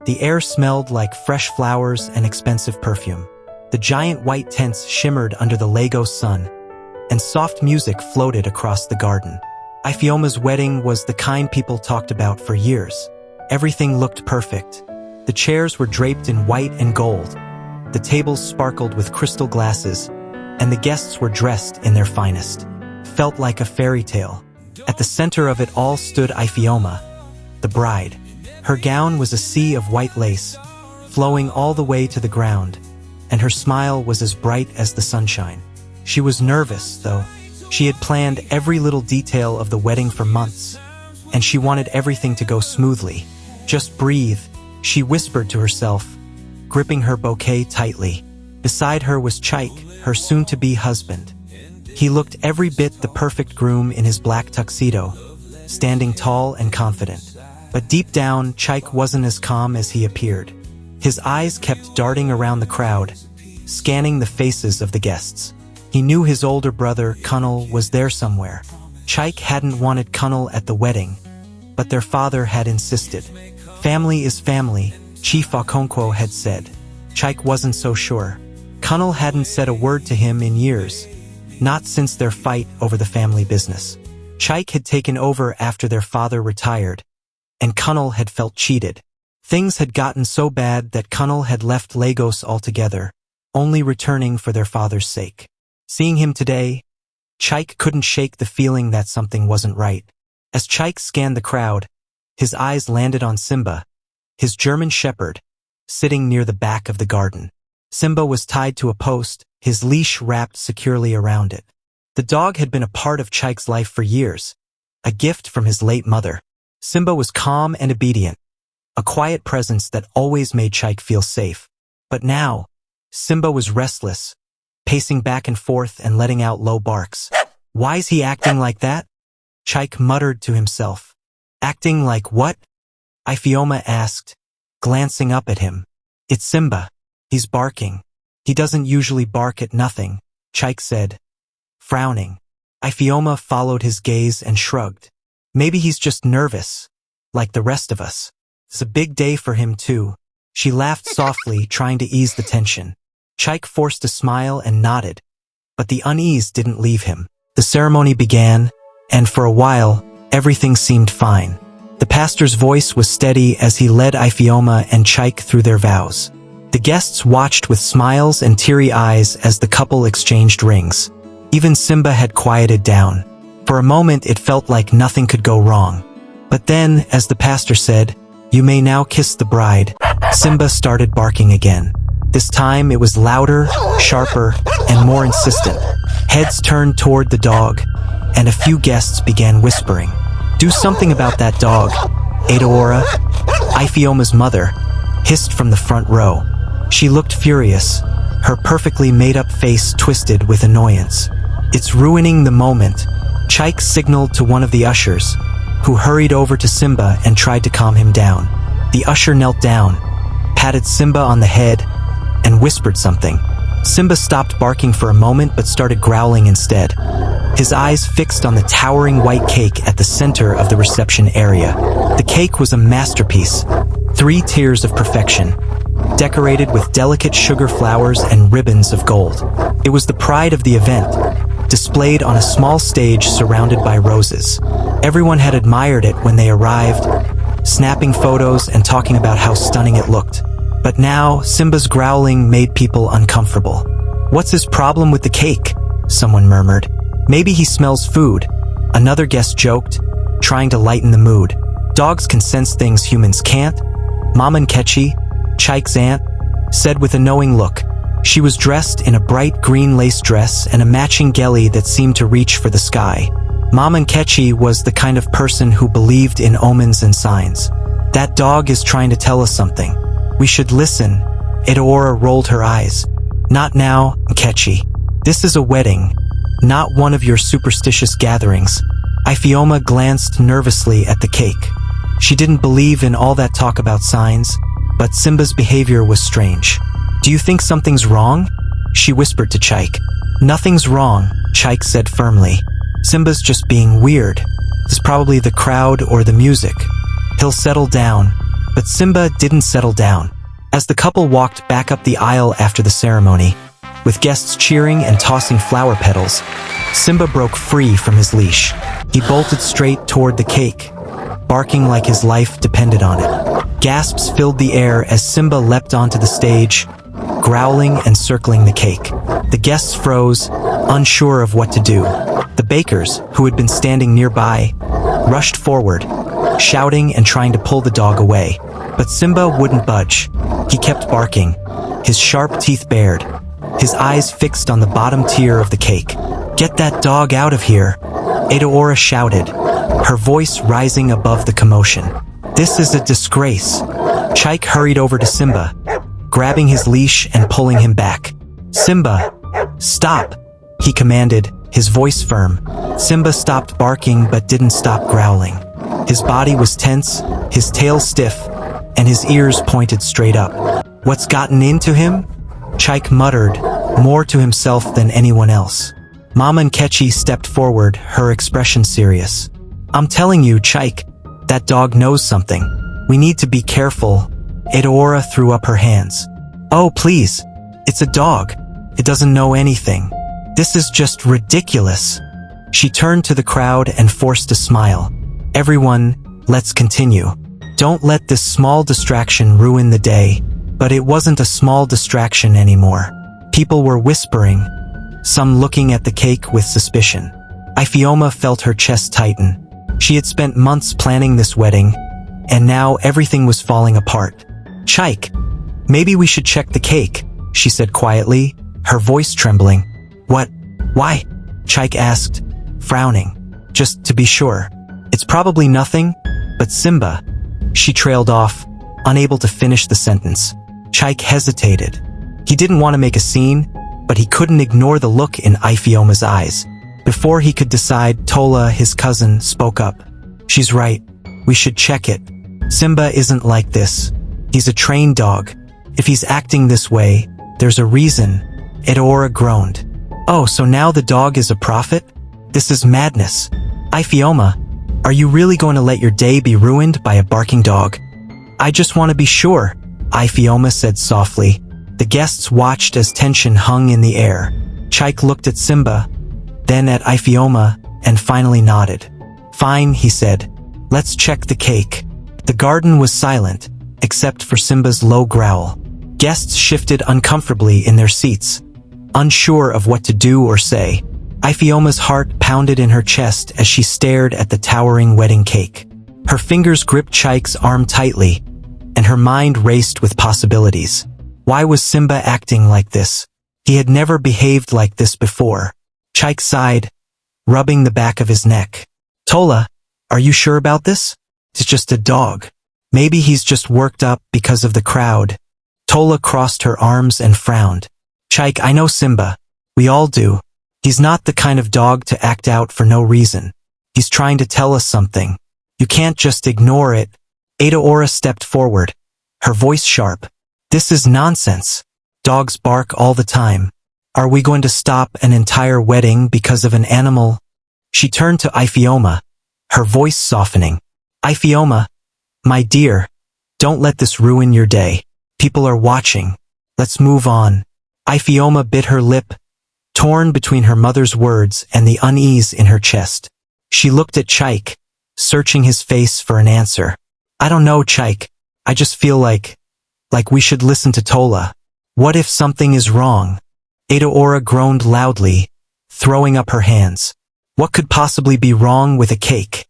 The air smelled like fresh flowers and expensive perfume. The giant white tents shimmered under the Lagos sun, and soft music floated across the garden. Ifeoma's wedding was the kind people talked about for years. Everything looked perfect. The chairs were draped in white and gold. The tables sparkled with crystal glasses, and the guests were dressed in their finest. Felt like a fairy tale. At the center of it all stood Ifeoma, the bride. Her gown was a sea of white lace, flowing all the way to the ground, and her smile was as bright as the sunshine. She was nervous, though. She had planned every little detail of the wedding for months, and she wanted everything to go smoothly. "Just breathe," she whispered to herself, gripping her bouquet tightly. Beside her was Chaik, her soon-to-be husband. He looked every bit the perfect groom in his black tuxedo, standing tall and confident. But deep down, Chaik wasn't as calm as he appeared. His eyes kept darting around the crowd, scanning the faces of the guests. He knew his older brother, Kunal, was there somewhere. Chaik hadn't wanted Kunal at the wedding, but their father had insisted. "Family is family," Chief Okonkwo had said. Chaik wasn't so sure. Kunal hadn't said a word to him in years, not since their fight over the family business. Chaik had taken over after their father retired, and Kunal had felt cheated. Things had gotten so bad that Kunal had left Lagos altogether, only returning for their father's sake. Seeing him today, Chaik couldn't shake the feeling that something wasn't right. As Chaik scanned the crowd, his eyes landed on Simba, his German shepherd, sitting near the back of the garden. Simba was tied to a post, his leash wrapped securely around it. The dog had been a part of Chaik's life for years, a gift from his late mother. Simba was calm and obedient, a quiet presence that always made Chaik feel safe. But now, Simba was restless, pacing back and forth and letting out low barks. "Why's he acting like that?" Chaik muttered to himself. "Acting like what?" Ifeoma asked, glancing up at him. "It's Simba. He's barking." "He doesn't usually bark at nothing," Chaik said, frowning. Ifeoma followed his gaze and shrugged. "Maybe he's just nervous, like the rest of us. It's a big day for him too." She laughed softly, trying to ease the tension. Chaik forced a smile and nodded, but the unease didn't leave him. The ceremony began, and for a while, everything seemed fine. The pastor's voice was steady as he led Ifeoma and Chaik through their vows. The guests watched with smiles and teary eyes as the couple exchanged rings. Even Simba had quieted down. For a moment it felt like nothing could go wrong. But then, as the pastor said, "You may now kiss the bride," Simba started barking again. This time it was louder, sharper, and more insistent. Heads turned toward the dog, and a few guests began whispering. "Do something about that dog," Adaora, Ifeoma's mother, hissed from the front row. She looked furious, her perfectly made-up face twisted with annoyance. "It's ruining the moment," Chaik signaled to one of the ushers, who hurried over to Simba and tried to calm him down. The usher knelt down, patted Simba on the head, and whispered something. Simba stopped barking for a moment but started growling instead, his eyes fixed on the towering white cake at the center of the reception area. The cake was a masterpiece, 3 tiers of perfection, decorated with delicate sugar flowers and ribbons of gold. It was the pride of the event, displayed on a small stage surrounded by roses. Everyone had admired it when they arrived, snapping photos and talking about how stunning it looked. But now, Simba's growling made people uncomfortable. "What's his problem with the cake?" someone murmured. "Maybe he smells food," another guest joked, trying to lighten the mood. "Dogs can sense things humans can't," Mama Nkechi, Chaik's aunt, said with a knowing look. She was dressed in a bright green lace dress and a matching ghillie that seemed to reach for the sky. Mama Nkechi was the kind of person who believed in omens and signs. "That dog is trying to tell us something. We should listen." Adaora rolled her eyes. "Not now, Nkechi. This is a wedding, not one of your superstitious gatherings." Ifeoma glanced nervously at the cake. She didn't believe in all that talk about signs, but Simba's behavior was strange. "Do you think something's wrong?" she whispered to Chaik. "Nothing's wrong," Chaik said firmly. "Simba's just being weird. It's probably the crowd or the music. He'll settle down." But Simba didn't settle down. As the couple walked back up the aisle after the ceremony, with guests cheering and tossing flower petals, Simba broke free from his leash. He bolted straight toward the cake, barking like his life depended on it. Gasps filled the air as Simba leapt onto the stage, growling and circling the cake. The guests froze, unsure of what to do. The bakers, who had been standing nearby, rushed forward, shouting and trying to pull the dog away. But Simba wouldn't budge. He kept barking, his sharp teeth bared, his eyes fixed on the bottom tier of the cake. "Get that dog out of here," Edaora shouted, her voice rising above the commotion. "This is a disgrace." Chike hurried over to Simba, grabbing his leash and pulling him back. "Simba, stop," he commanded, his voice firm. Simba stopped barking but didn't stop growling. His body was tense, his tail stiff, and his ears pointed straight up. "What's gotten into him?" Chike muttered, more to himself than anyone else. Mama Nkechi stepped forward, her expression serious. "I'm telling you, Chike, that dog knows something. We need to be careful." Edaora threw up her hands. "Oh, please. It's a dog. It doesn't know anything. This is just ridiculous." She turned to the crowd and forced a smile. "Everyone, let's continue. Don't let this small distraction ruin the day." But it wasn't a small distraction anymore. People were whispering, some looking at the cake with suspicion. Ifeoma felt her chest tighten. She had spent months planning this wedding, and now everything was falling apart. "Chike, maybe we should check the cake," she said quietly, her voice trembling. "What? Why?" Chike asked, frowning. "Just to be sure. It's probably nothing, but Simba." She trailed off, unable to finish the sentence. Chike hesitated. He didn't want to make a scene, but he couldn't ignore the look in Ifeoma's eyes. Before he could decide, Tola, his cousin, spoke up. "She's right. We should check it. Simba isn't like this. He's a trained dog. If he's acting this way, there's a reason." Edaora groaned. "Oh, so now the dog is a prophet? This is madness. Ifeoma, are you really going to let your day be ruined by a barking dog?" "I just want to be sure," Ifeoma said softly. The guests watched as tension hung in the air. Chike looked at Simba, then at Ifeoma, and finally nodded. "Fine," he said. "Let's check the cake." The garden was silent, except for Simba's low growl. Guests shifted uncomfortably in their seats, unsure of what to do or say. Ifeoma's heart pounded in her chest as she stared at the towering wedding cake. Her fingers gripped Chike's arm tightly, and her mind raced with possibilities. Why was Simba acting like this? He had never behaved like this before. Chike sighed, rubbing the back of his neck. "Tola, are you sure about this? It's just a dog. Maybe he's just worked up because of the crowd." Tola crossed her arms and frowned. "Chike, I know Simba. We all do. He's not the kind of dog to act out for no reason. He's trying to tell us something. You can't just ignore it." Edaora stepped forward, her voice sharp. "This is nonsense. Dogs bark all the time. Are we going to stop an entire wedding because of an animal?" She turned to Ifeoma, her voice softening. "Ifeoma, my dear, don't let this ruin your day. People are watching. Let's move on." Ifeoma bit her lip, torn between her mother's words and the unease in her chest. She looked at Chike, searching his face for an answer. "I don't know, Chike. I just feel like we should listen to Tola. What if something is wrong?" Edaora groaned loudly, throwing up her hands. "What could possibly be wrong with a cake?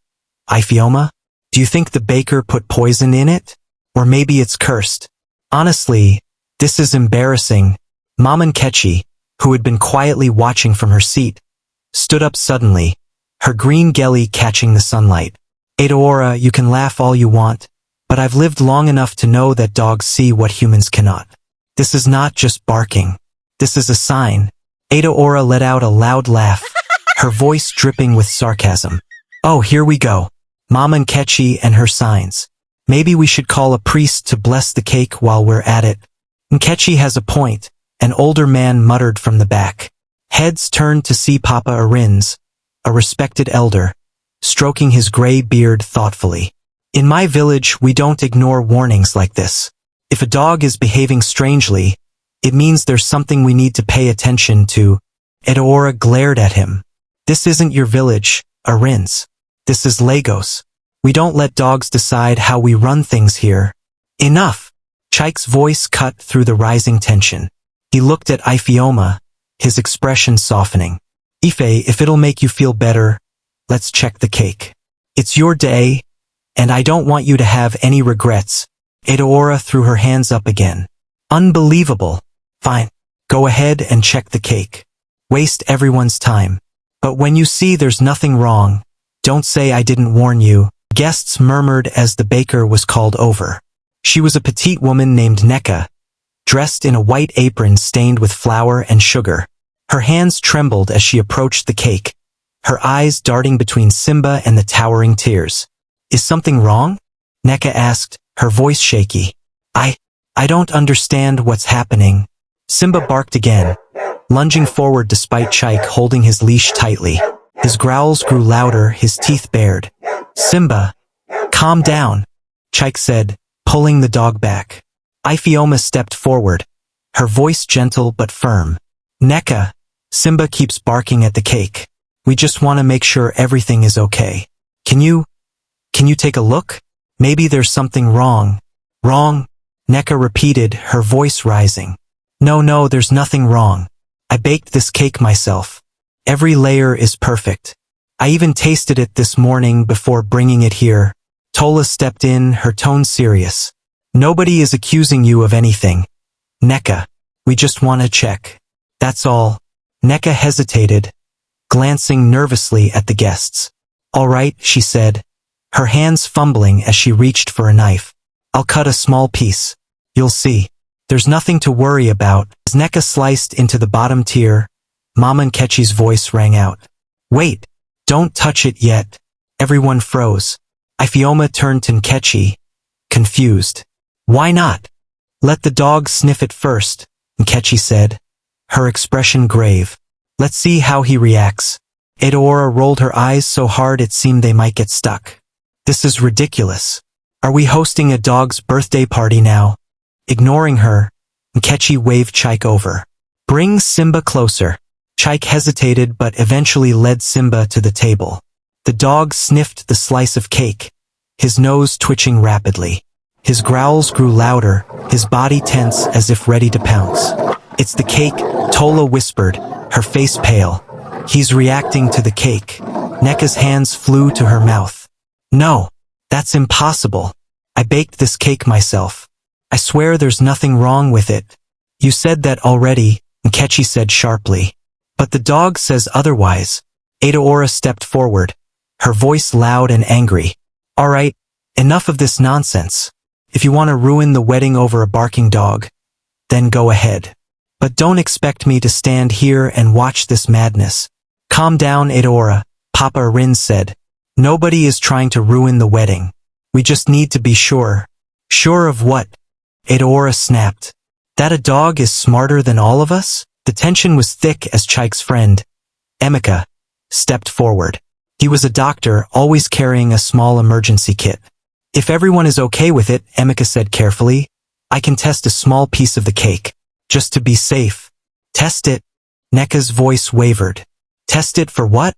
Ifeoma, do you think the baker put poison in it? Or maybe it's cursed? Honestly, this is embarrassing." Mama Nkechi, who had been quietly watching from her seat, stood up suddenly, her green gelly catching the sunlight. "Edaora, you can laugh all you want, but I've lived long enough to know that dogs see what humans cannot. This is not just barking. This is a sign." Edaora let out a loud laugh, her voice dripping with sarcasm. "Oh, here we go. Mama Nkechi and her signs. Maybe we should call a priest to bless the cake while we're at it." "Nkechi has a point," an older man muttered from the back. Heads turned to see Papa Arins, a respected elder, stroking his gray beard thoughtfully. In my village, we don't ignore warnings like this. If a dog is behaving strangely, it means there's something we need to pay attention to. Edaora glared at him. This isn't your village, Arins. This is Lagos. We don't let dogs decide how we run things here. Enough! Chike's voice cut through the rising tension. He looked at Ifeoma, his expression softening. Ife, if it'll make you feel better, let's check the cake. It's your day, and I don't want you to have any regrets. Edaora threw her hands up again. Unbelievable. Fine. Go ahead and check the cake. Waste everyone's time. But when you see there's nothing wrong, don't say I didn't warn you. Guests murmured as the baker was called over. She was a petite woman named Neka, dressed in a white apron stained with flour and sugar. Her hands trembled as she approached the cake, her eyes darting between Simba and the towering tears. Is something wrong? Neka asked, her voice shaky. I don't understand what's happening. Simba barked again, lunging forward despite Chike holding his leash tightly. His growls grew louder, his teeth bared. Simba, calm down, Chike said, pulling the dog back. Ifeoma stepped forward, her voice gentle but firm. Neka, Simba keeps barking at the cake. We just want to make sure everything is okay. Can you take a look? Maybe there's something wrong. Wrong? Neka repeated, her voice rising. No, there's nothing wrong. I baked this cake myself. Every layer is perfect. I even tasted it this morning before bringing it here. Tola stepped in, her tone serious. Nobody is accusing you of anything. Neka, we just want to check. That's all. Neka hesitated, glancing nervously at the guests. All right, she said, her hands fumbling as she reached for a knife. I'll cut a small piece. You'll see. There's nothing to worry about. As Neka sliced into the bottom tier, Mama Nkechi's voice rang out. Wait, don't touch it yet. Everyone froze. Ifeoma turned to Nkechi, confused. Why not? Let the dog sniff it first, Nkechi said, her expression grave. Let's see how he reacts. Edaora rolled her eyes so hard it seemed they might get stuck. This is ridiculous. Are we hosting a dog's birthday party now? Ignoring her, Nkechi waved Chike over. Bring Simba closer. Chike hesitated but eventually led Simba to the table. The dog sniffed the slice of cake, his nose twitching rapidly. His growls grew louder, his body tense as if ready to pounce. It's the cake, Tola whispered, her face pale. He's reacting to the cake. Neka's hands flew to her mouth. No, that's impossible. I baked this cake myself. I swear there's nothing wrong with it. You said that already, Nkechi said sharply. But the dog says otherwise. Edaora stepped forward, her voice loud and angry. All right, enough of this nonsense. If you want to ruin the wedding over a barking dog, then go ahead. But don't expect me to stand here and watch this madness. Calm down, Edaora, Papa Arins said. Nobody is trying to ruin the wedding. We just need to be sure. Sure of what? Edaora snapped. That a dog is smarter than all of us? The tension was thick as Chike's friend, Emeka, stepped forward. He was a doctor, always carrying a small emergency kit. If everyone is okay with it, Emeka said carefully, I can test a small piece of the cake, just to be safe. Test it. Neka's voice wavered. Test it for what?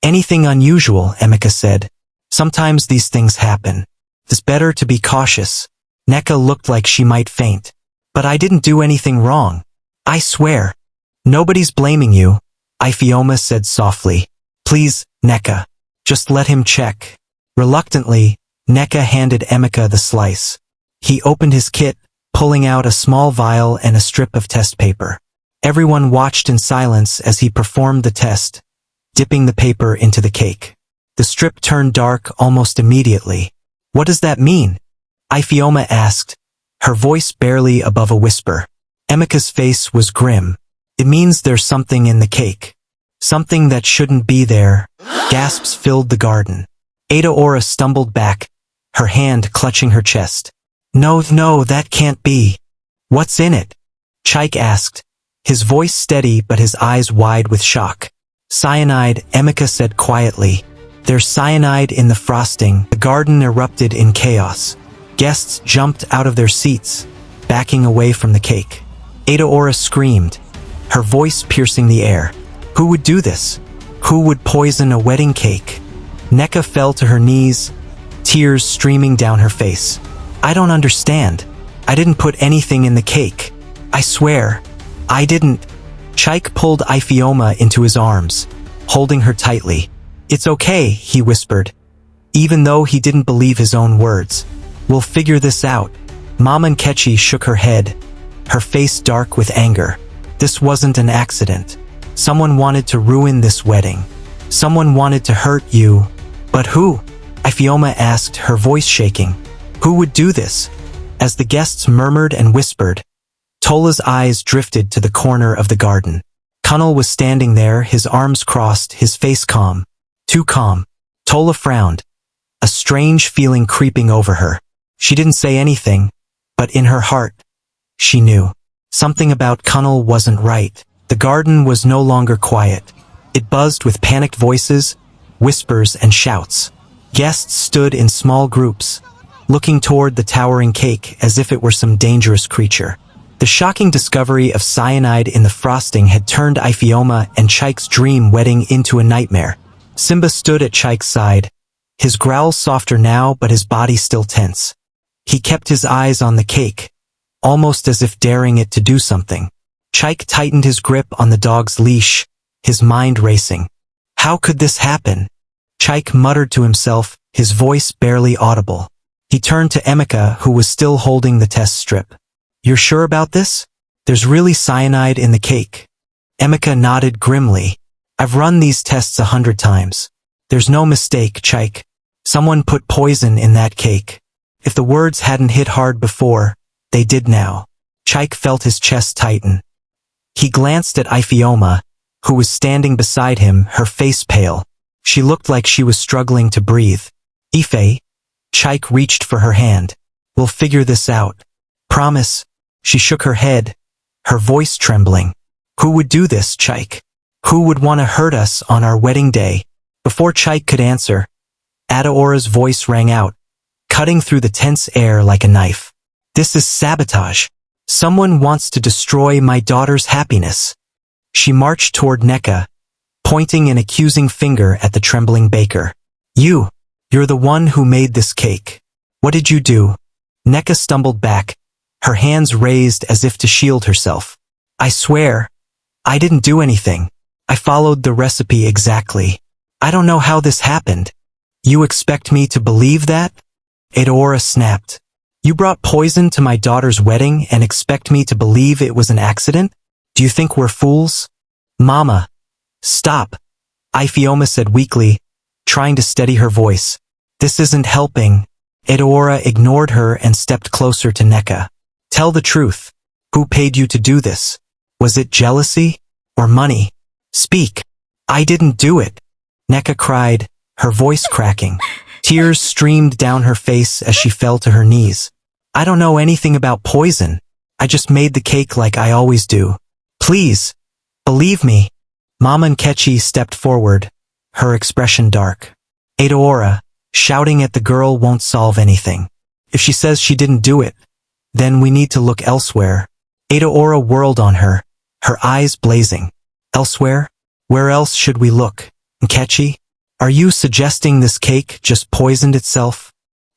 Anything unusual, Emeka said. Sometimes these things happen. It's better to be cautious. Neka looked like she might faint. But I didn't do anything wrong. I swear. Nobody's blaming you, Ifeoma said softly. Please, Neka. Just let him check. Reluctantly, Neka handed Emeka the slice. He opened his kit, pulling out a small vial and a strip of test paper. Everyone watched in silence as he performed the test, dipping the paper into the cake. The strip turned dark almost immediately. What does that mean? Ifeoma asked, her voice barely above a whisper. Emeka's face was grim. It means there's something in the cake. Something that shouldn't be there. Gasps filled the garden. Edaora stumbled back, her hand clutching her chest. No, that can't be. What's in it? Chike asked, his voice steady but his eyes wide with shock. Cyanide, Emeka said quietly. There's cyanide in the frosting. The garden erupted in chaos. Guests jumped out of their seats, backing away from the cake. Aora screamed, her voice piercing the air. Who would do this? Who would poison a wedding cake? Neka fell to her knees, tears streaming down her face. I don't understand. I didn't put anything in the cake. I swear, I didn't. Chaik pulled Ifioma into his arms, holding her tightly. It's okay, he whispered, even though he didn't believe his own words. We'll figure this out. Mama Nkechi shook her head, her face dark with anger. This wasn't an accident. Someone wanted to ruin this wedding. Someone wanted to hurt you. But who? Ifioma asked, her voice shaking. Who would do this? As the guests murmured and whispered, Tola's eyes drifted to the corner of the garden. Kunnel was standing there, his arms crossed, his face calm. Too calm. Tola frowned, a strange feeling creeping over her. She didn't say anything, but in her heart, she knew. Something about Kunnel wasn't right. The garden was no longer quiet. It buzzed with panicked voices, whispers, and shouts. Guests stood in small groups, looking toward the towering cake as if it were some dangerous creature. The shocking discovery of cyanide in the frosting had turned Ifioma and Chaik's dream wedding into a nightmare. Simba stood at Chaik's side, his growls softer now but his body still tense. He kept his eyes on the cake, almost as if daring it to do something. Chaik tightened his grip on the dog's leash, his mind racing. How could this happen? Chaik muttered to himself, his voice barely audible. He turned to Emeka, who was still holding the test strip. You're sure about this? There's really cyanide in the cake. Emeka nodded grimly. I've run these tests 100 times. There's no mistake, Chaik. Someone put poison in that cake. If the words hadn't hit hard before, they did now. Chaik felt his chest tighten. He glanced at Ifioma, who was standing beside him, her face pale. She looked like she was struggling to breathe. Ife, Chaik reached for her hand. We'll figure this out. Promise. She shook her head, her voice trembling. Who would do this, Chaik? Who would want to hurt us on our wedding day? Before Chaik could answer, Aora's voice rang out, cutting through the tense air like a knife. This is sabotage. Someone wants to destroy my daughter's happiness. She marched toward Neka, pointing an accusing finger at the trembling baker. You're the one who made this cake. What did you do? Neka stumbled back, her hands raised as if to shield herself. I swear, I didn't do anything. I followed the recipe exactly. I don't know how this happened. You expect me to believe that? Aora snapped. You brought poison to my daughter's wedding and expect me to believe it was an accident? Do you think we're fools? Mama, stop, Ifioma said weakly, trying to steady her voice. This isn't helping. Aora ignored her and stepped closer to Neka. Tell the truth. Who paid you to do this? Was it jealousy or money? Speak. I didn't do it. Neka cried, her voice cracking. Tears streamed down her face as she fell to her knees. I don't know anything about poison. I just made the cake like I always do. Please, believe me. Mama Nkechi stepped forward, her expression dark. Aora, shouting at the girl won't solve anything. If she says she didn't do it, then we need to look elsewhere. Aora whirled on her, her eyes blazing. Elsewhere? Where else should we look? Nkechi? Are you suggesting this cake just poisoned itself?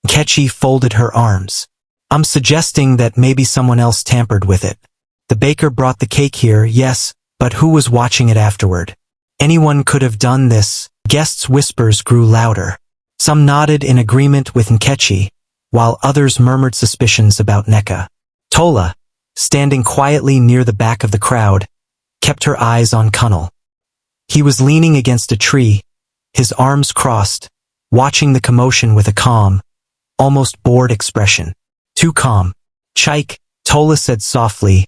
Nkechi folded her arms. I'm suggesting that maybe someone else tampered with it. The baker brought the cake here, yes, but who was watching it afterward? Anyone could have done this. Guests' whispers grew louder. Some nodded in agreement with Nkechi, while others murmured suspicions about Neka. Tola, standing quietly near the back of the crowd, kept her eyes on Kunnel. He was leaning against a tree, his arms crossed, watching the commotion with a calm, almost bored expression. Too calm. Chaik, Tola said softly,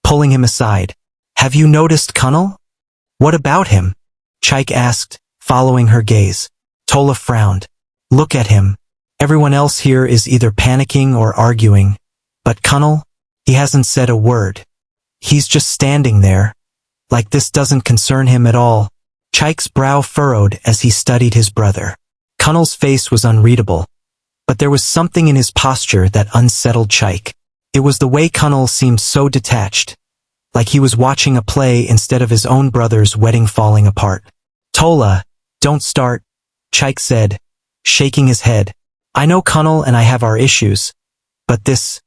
pulling him aside. Have you noticed Kunnel? What about him? Chaik asked, following her gaze. Tola frowned. Look at him. Everyone else here is either panicking or arguing. But Kunnel? He hasn't said a word. He's just standing there, like this doesn't concern him at all. Chike's brow furrowed as he studied his brother. Kunnel's face was unreadable, but there was something in his posture that unsettled Chike. It was the way Kunnel seemed so detached, like he was watching a play instead of his own brother's wedding falling apart. Tola, don't start, Chike said, shaking his head. I know Kunnel and I have our issues, but this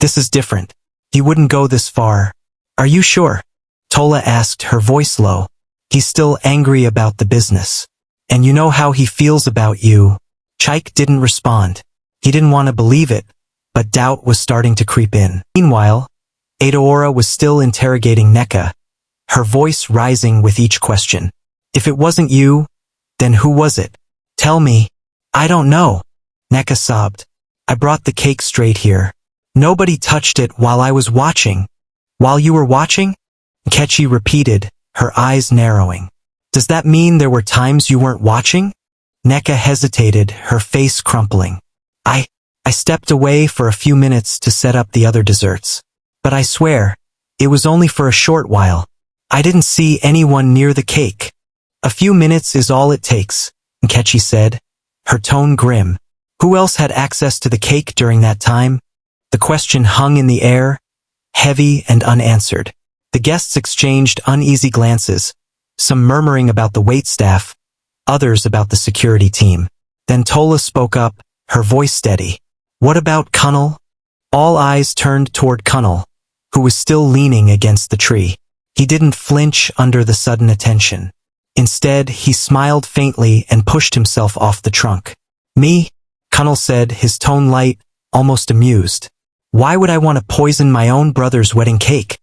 is different. He wouldn't go this far. Are you sure? Tola asked, her voice low. He's still angry about the business. And you know how he feels about you. Chike didn't respond. He didn't want to believe it, but doubt was starting to creep in. Meanwhile, Adaora was still interrogating Neka, her voice rising with each question. If it wasn't you, then who was it? Tell me. I don't know. Neka sobbed. I brought the cake straight here. Nobody touched it while I was watching. While you were watching? Nkechi repeated, her eyes narrowing. Does that mean there were times you weren't watching? Neka hesitated, her face crumpling. I stepped away for a few minutes to set up the other desserts. But I swear, it was only for a short while. I didn't see anyone near the cake. A few minutes is all it takes, Nkechi said, her tone grim. Who else had access to the cake during that time? The question hung in the air, heavy and unanswered. The guests exchanged uneasy glances, some murmuring about the waitstaff, others about the security team. Then Tola spoke up, her voice steady. What about Kunnel? All eyes turned toward Kunnel, who was still leaning against the tree. He didn't flinch under the sudden attention. Instead, he smiled faintly and pushed himself off the trunk. Me? Kunnel said, his tone light, almost amused. Why would I want to poison my own brother's wedding cake?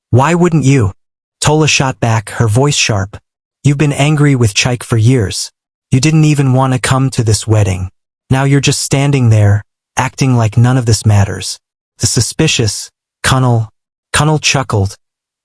Why wouldn't you? Tola shot back, her voice sharp. You've been angry with Chike for years. You didn't even want to come to this wedding. Now you're just standing there, acting like none of this matters. The suspicious, Kunnel chuckled,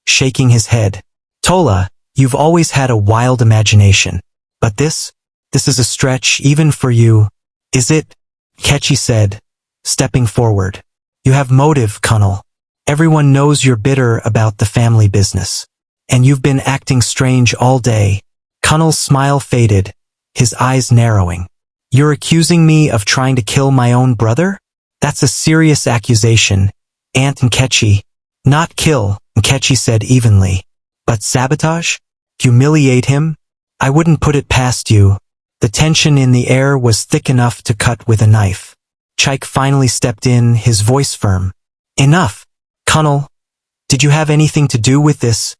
shaking his head. Tola, you've always had a wild imagination. But this is a stretch even for you. Is it? Nkechi said, stepping forward. You have motive, Kunnel. Everyone knows you're bitter about the family business. And you've been acting strange all day. Kunnel's smile faded, his eyes narrowing. You're accusing me of trying to kill my own brother? That's a serious accusation, Aunt Nkechi. Not kill, Nkechi said evenly. But sabotage? Humiliate him? I wouldn't put it past you. The tension in the air was thick enough to cut with a knife. Chike finally stepped in, his voice firm. Enough. Kunnel, did you have anything to do with this?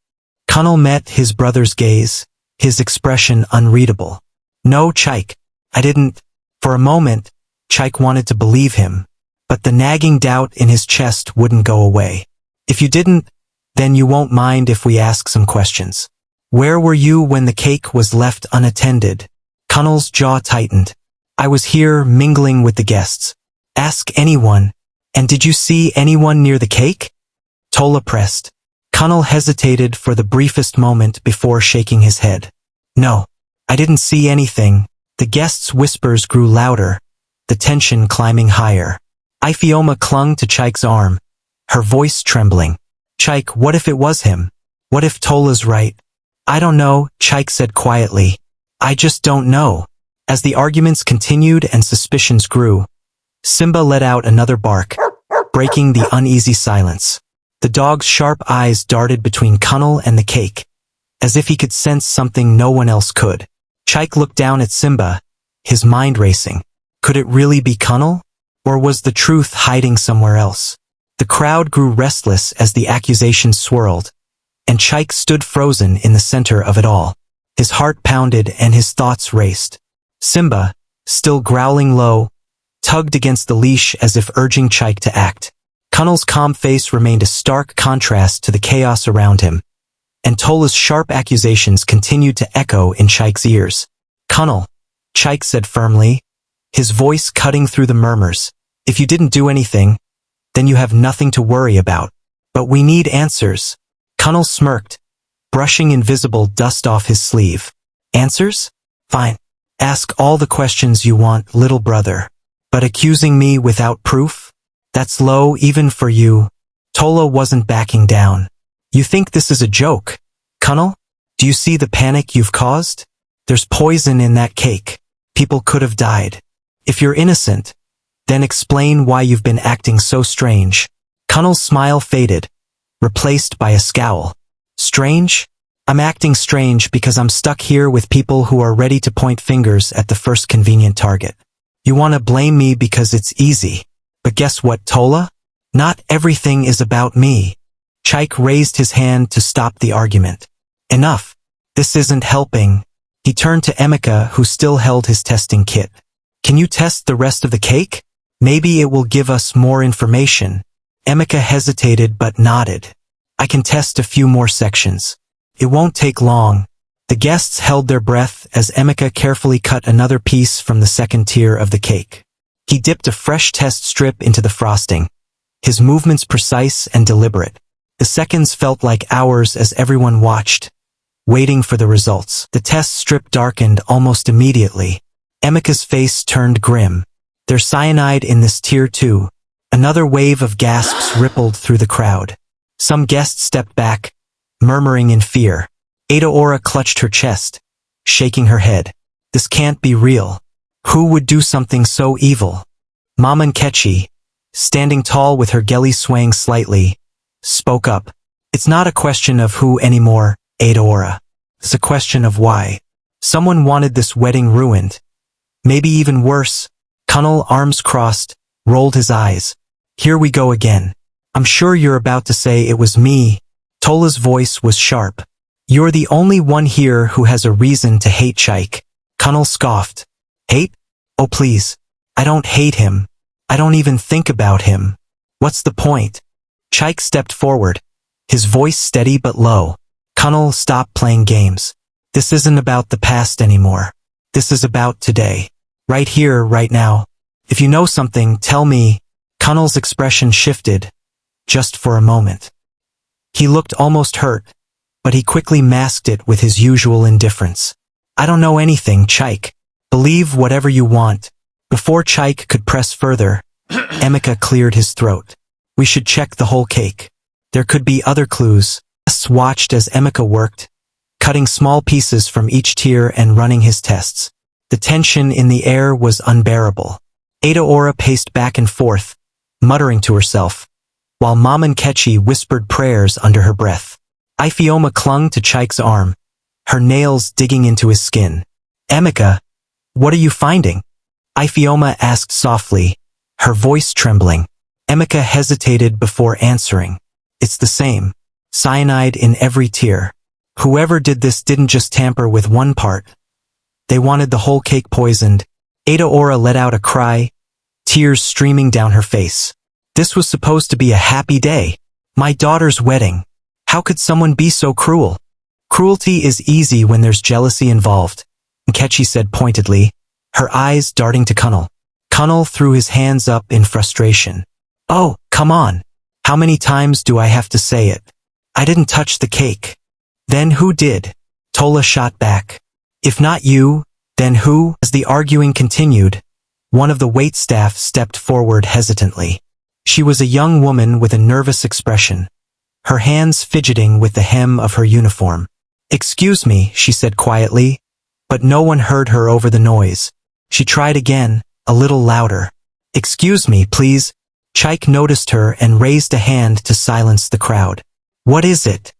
Kunnel met his brother's gaze, his expression unreadable. No, Chike, I didn't. For a moment, Chike wanted to believe him, but the nagging doubt in his chest wouldn't go away. If you didn't, then you won't mind if we ask some questions. Where were you when the cake was left unattended? Kunnel's jaw tightened. I was here mingling with the guests. Ask anyone. And did you see anyone near the cake? Tola pressed. Kunnel hesitated for the briefest moment before shaking his head. No, I didn't see anything. The guests' whispers grew louder, the tension climbing higher. Ifeoma clung to Chike's arm, her voice trembling. Chike, what if it was him? What if Tola's right? I don't know, Chike said quietly. I just don't know. As the arguments continued and suspicions grew, Simba let out another bark, breaking the uneasy silence. The dog's sharp eyes darted between Kunnel and the cake, as if he could sense something no one else could. Chike looked down at Simba, his mind racing. Could it really be Kunnel? Or was the truth hiding somewhere else? The crowd grew restless as the accusations swirled, and Chike stood frozen in the center of it all. His heart pounded and his thoughts raced. Simba, still growling low, tugged against the leash as if urging Chike to act. Kunnel's calm face remained a stark contrast to the chaos around him, and Tola's sharp accusations continued to echo in Chike's ears. Kunnel, Chike said firmly, his voice cutting through the murmurs. If you didn't do anything, then you have nothing to worry about. But we need answers. Kunnel smirked, brushing invisible dust off his sleeve. Answers? Fine. Ask all the questions you want, little brother. But accusing me without proof? That's low even for you. Tola wasn't backing down. You think this is a joke, Kunnel? Do you see the panic you've caused? There's poison in that cake. People could have died. If you're innocent, then explain why you've been acting so strange. Connell's smile faded, replaced by a scowl. Strange? I'm acting strange because I'm stuck here with people who are ready to point fingers at the first convenient target. You want to blame me because it's easy. But guess what, Tola? Not everything is about me. Chaik raised his hand to stop the argument. Enough. This isn't helping. He turned to Emeka, who still held his testing kit. Can you test the rest of the cake? Maybe it will give us more information. Emeka hesitated but nodded. I can test a few more sections. It won't take long. The guests held their breath as Emeka carefully cut another piece from the second tier of the cake. He dipped a fresh test strip into the frosting, his movements precise and deliberate. The seconds felt like hours as everyone watched, waiting for the results. The test strip darkened almost immediately. Emeka's face turned grim. There's cyanide in this tier too. Another wave of gasps rippled through the crowd. Some guests stepped back, murmuring in fear. Adaora clutched her chest, shaking her head. This can't be real. Who would do something so evil? Mama Nkechi, standing tall with her geli swaying slightly, spoke up. It's not a question of who anymore, Adaora. It's a question of why. Someone wanted this wedding ruined. Maybe even worse. Connell, arms crossed, rolled his eyes. Here we go again. I'm sure you're about to say it was me. Tola's voice was sharp. You're the only one here who has a reason to hate Chaik. Connell scoffed. Hate? Oh please. I don't hate him. I don't even think about him. What's the point? Chaik stepped forward, his voice steady but low. Connell, stop playing games. This isn't about the past anymore. This is about today. Right here, right now. If you know something, tell me. Connell's expression shifted, just for a moment. He looked almost hurt, but he quickly masked it with his usual indifference. I don't know anything, Chaik. Believe whatever you want. Before Chaik could press further, Emeka cleared his throat. We should check the whole cake. There could be other clues. Guests watched as Emeka worked, cutting small pieces from each tier and running his tests. The tension in the air was unbearable. Adaora paced back and forth, muttering to herself, while Mama Nkechi whispered prayers under her breath. Ifeoma clung to Chaik's arm, her nails digging into his skin. Emeka, what are you finding? Ifeoma asked softly, her voice trembling. Emeka hesitated before answering. It's the same. Cyanide in every tier. Whoever did this didn't just tamper with one part. They wanted the whole cake poisoned. Adaora let out a cry, tears streaming down her face. This was supposed to be a happy day. My daughter's wedding. How could someone be so cruel? Cruelty is easy when there's jealousy involved, Nkechi said pointedly, her eyes darting to Connell. Connell threw his hands up in frustration. Oh, come on. How many times do I have to say it? I didn't touch the cake. Then who did? Tola shot back. If not you, then who? As the arguing continued, one of the waitstaff stepped forward hesitantly. She was a young woman with a nervous expression, her hands fidgeting with the hem of her uniform. Excuse me, she said quietly, but no one heard her over the noise. She tried again, a little louder. Excuse me, please. Chaik noticed her and raised a hand to silence the crowd. What is it?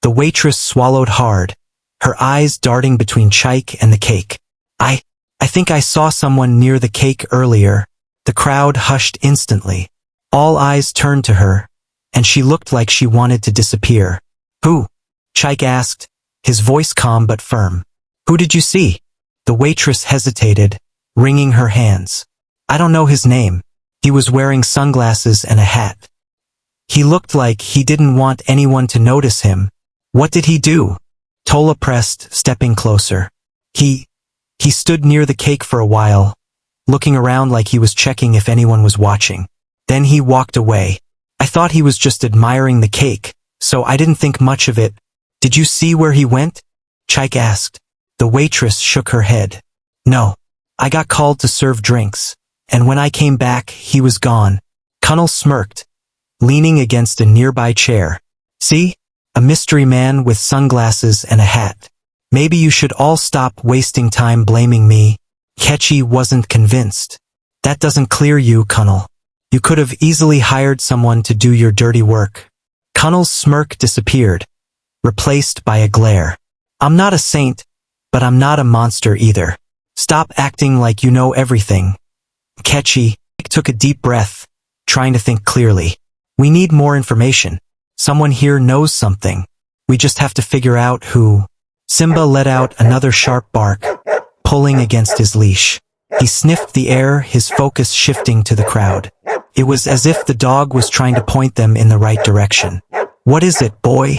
The waitress swallowed hard, her eyes darting between Chaik and the cake. I think I saw someone near the cake earlier. The crowd hushed instantly. All eyes turned to her, and she looked like she wanted to disappear. Who? Chaik asked, his voice calm but firm. Who did you see? The waitress hesitated, wringing her hands. I don't know his name. He was wearing sunglasses and a hat. He looked like he didn't want anyone to notice him. What did he do? Tola pressed, stepping closer. He stood near the cake for a while, looking around like he was checking if anyone was watching. Then he walked away. I thought he was just admiring the cake, so I didn't think much of it. Did you see where he went? Chaik asked. The waitress shook her head. No. I got called to serve drinks, and when I came back, he was gone. Connell smirked, leaning against a nearby chair. See? A mystery man with sunglasses and a hat. Maybe you should all stop wasting time blaming me. Ketchy wasn't convinced. That doesn't clear you, Cunnel. You could have easily hired someone to do your dirty work. Cunnel's smirk disappeared, replaced by a glare. I'm not a saint, but I'm not a monster either. Stop acting like you know everything. Ketchy took a deep breath, trying to think clearly. We need more information. Someone here knows something. We just have to figure out who. Simba let out another sharp bark, pulling against his leash. He sniffed the air, his focus shifting to the crowd. It was as if the dog was trying to point them in the right direction. What is it, boy?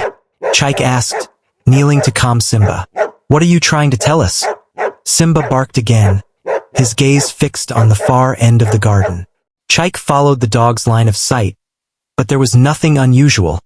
Chike asked, kneeling to calm Simba. What are you trying to tell us? Simba barked again, his gaze fixed on the far end of the garden. Chike followed the dog's line of sight, but there was nothing unusual,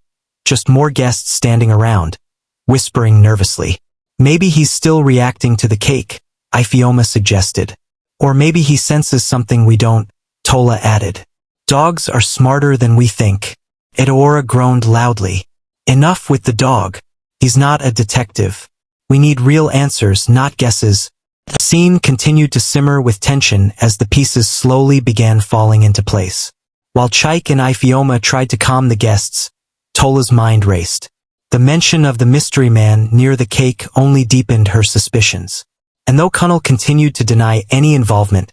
just more guests standing around, whispering nervously. Maybe he's still reacting to the cake, Ifeoma suggested. Or maybe he senses something we don't, Tola added. Dogs are smarter than we think. Edaora groaned loudly. Enough with the dog. He's not a detective. We need real answers, not guesses. The scene continued to simmer with tension as the pieces slowly began falling into place. While Chike and Ifeoma tried to calm the guests, Tola's mind raced. The mention of the mystery man near the cake only deepened her suspicions. And though Cunnel continued to deny any involvement,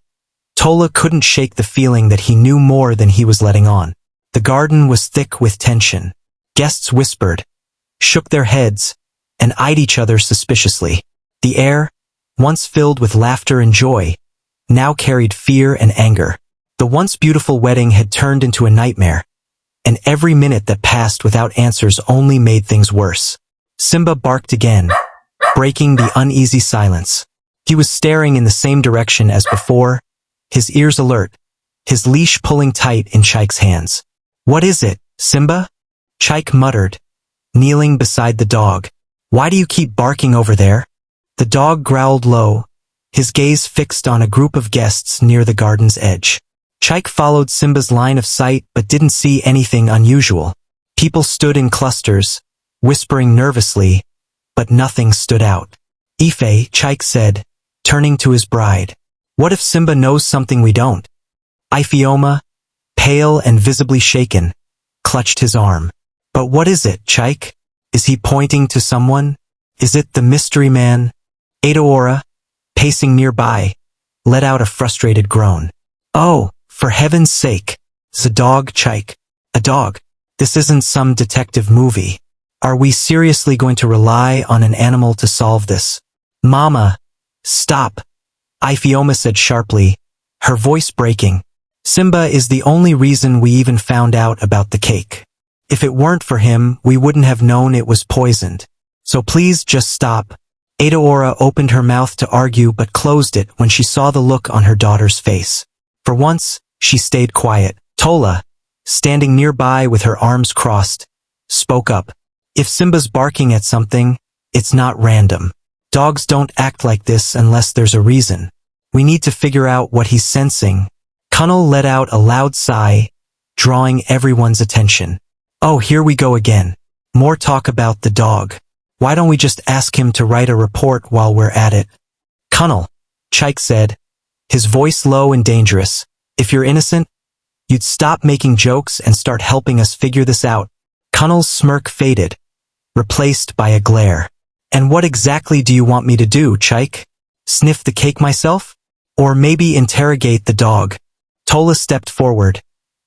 Tola couldn't shake the feeling that he knew more than he was letting on. The garden was thick with tension. Guests whispered, shook their heads, and eyed each other suspiciously. The air, once filled with laughter and joy, now carried fear and anger. The once beautiful wedding had turned into a nightmare, and every minute that passed without answers only made things worse. Simba barked again, breaking the uneasy silence. He was staring in the same direction as before, his ears alert, his leash pulling tight in Chike's hands. What is it, Simba? Chike muttered, kneeling beside the dog. Why do you keep barking over there? The dog growled low, his gaze fixed on a group of guests near the garden's edge. Chike followed Simba's line of sight but didn't see anything unusual. People stood in clusters, whispering nervously, but nothing stood out. Ife, Chike said, turning to his bride. What if Simba knows something we don't? Ifeoma, pale and visibly shaken, clutched his arm. But what is it, Chike? Is he pointing to someone? Is it the mystery man? Edaora, pacing nearby, let out a frustrated groan. Oh, for heaven's sake. It's a dog, Chike. A dog. This isn't some detective movie. Are we seriously going to rely on an animal to solve this? Mama, stop, Ifeoma said sharply, her voice breaking. Simba is the only reason we even found out about the cake. If it weren't for him, we wouldn't have known it was poisoned. So please just stop. Edaora opened her mouth to argue but closed it when she saw the look on her daughter's face. For once, she stayed quiet. Tola, standing nearby with her arms crossed, spoke up. If Simba's barking at something, it's not random. Dogs don't act like this unless there's a reason. We need to figure out what he's sensing. Cunnel let out a loud sigh, drawing everyone's attention. Oh, here we go again. More talk about the dog. Why don't we just ask him to write a report while we're at it? Cunnel, Chike said, his voice low and dangerous. If you're innocent, you'd stop making jokes and start helping us figure this out. Cunnel's smirk faded, replaced by a glare. And what exactly do you want me to do, Chike? Sniff the cake myself? Or maybe interrogate the dog? Tola stepped forward,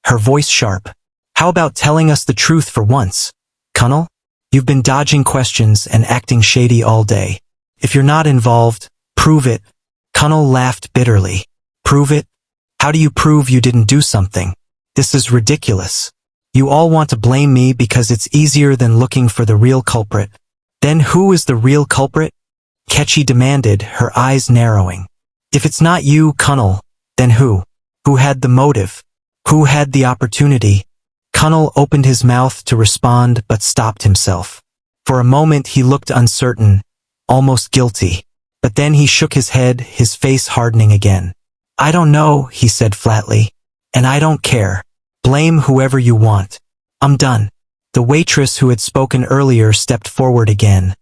her voice sharp. How about telling us the truth for once, Cunnel? You've been dodging questions and acting shady all day. If you're not involved, prove it. Cunnel laughed bitterly. Prove it? How do you prove you didn't do something? This is ridiculous. You all want to blame me because it's easier than looking for the real culprit. Then who is the real culprit? Ketchy demanded, her eyes narrowing. If it's not you, Cunnel, then who? Who had the motive? Who had the opportunity? Cunnel opened his mouth to respond but stopped himself. For a moment he looked uncertain, almost guilty. But then he shook his head, his face hardening again. I don't know, he said flatly. And I don't care. Blame whoever you want. I'm done. The waitress who had spoken earlier stepped forward again,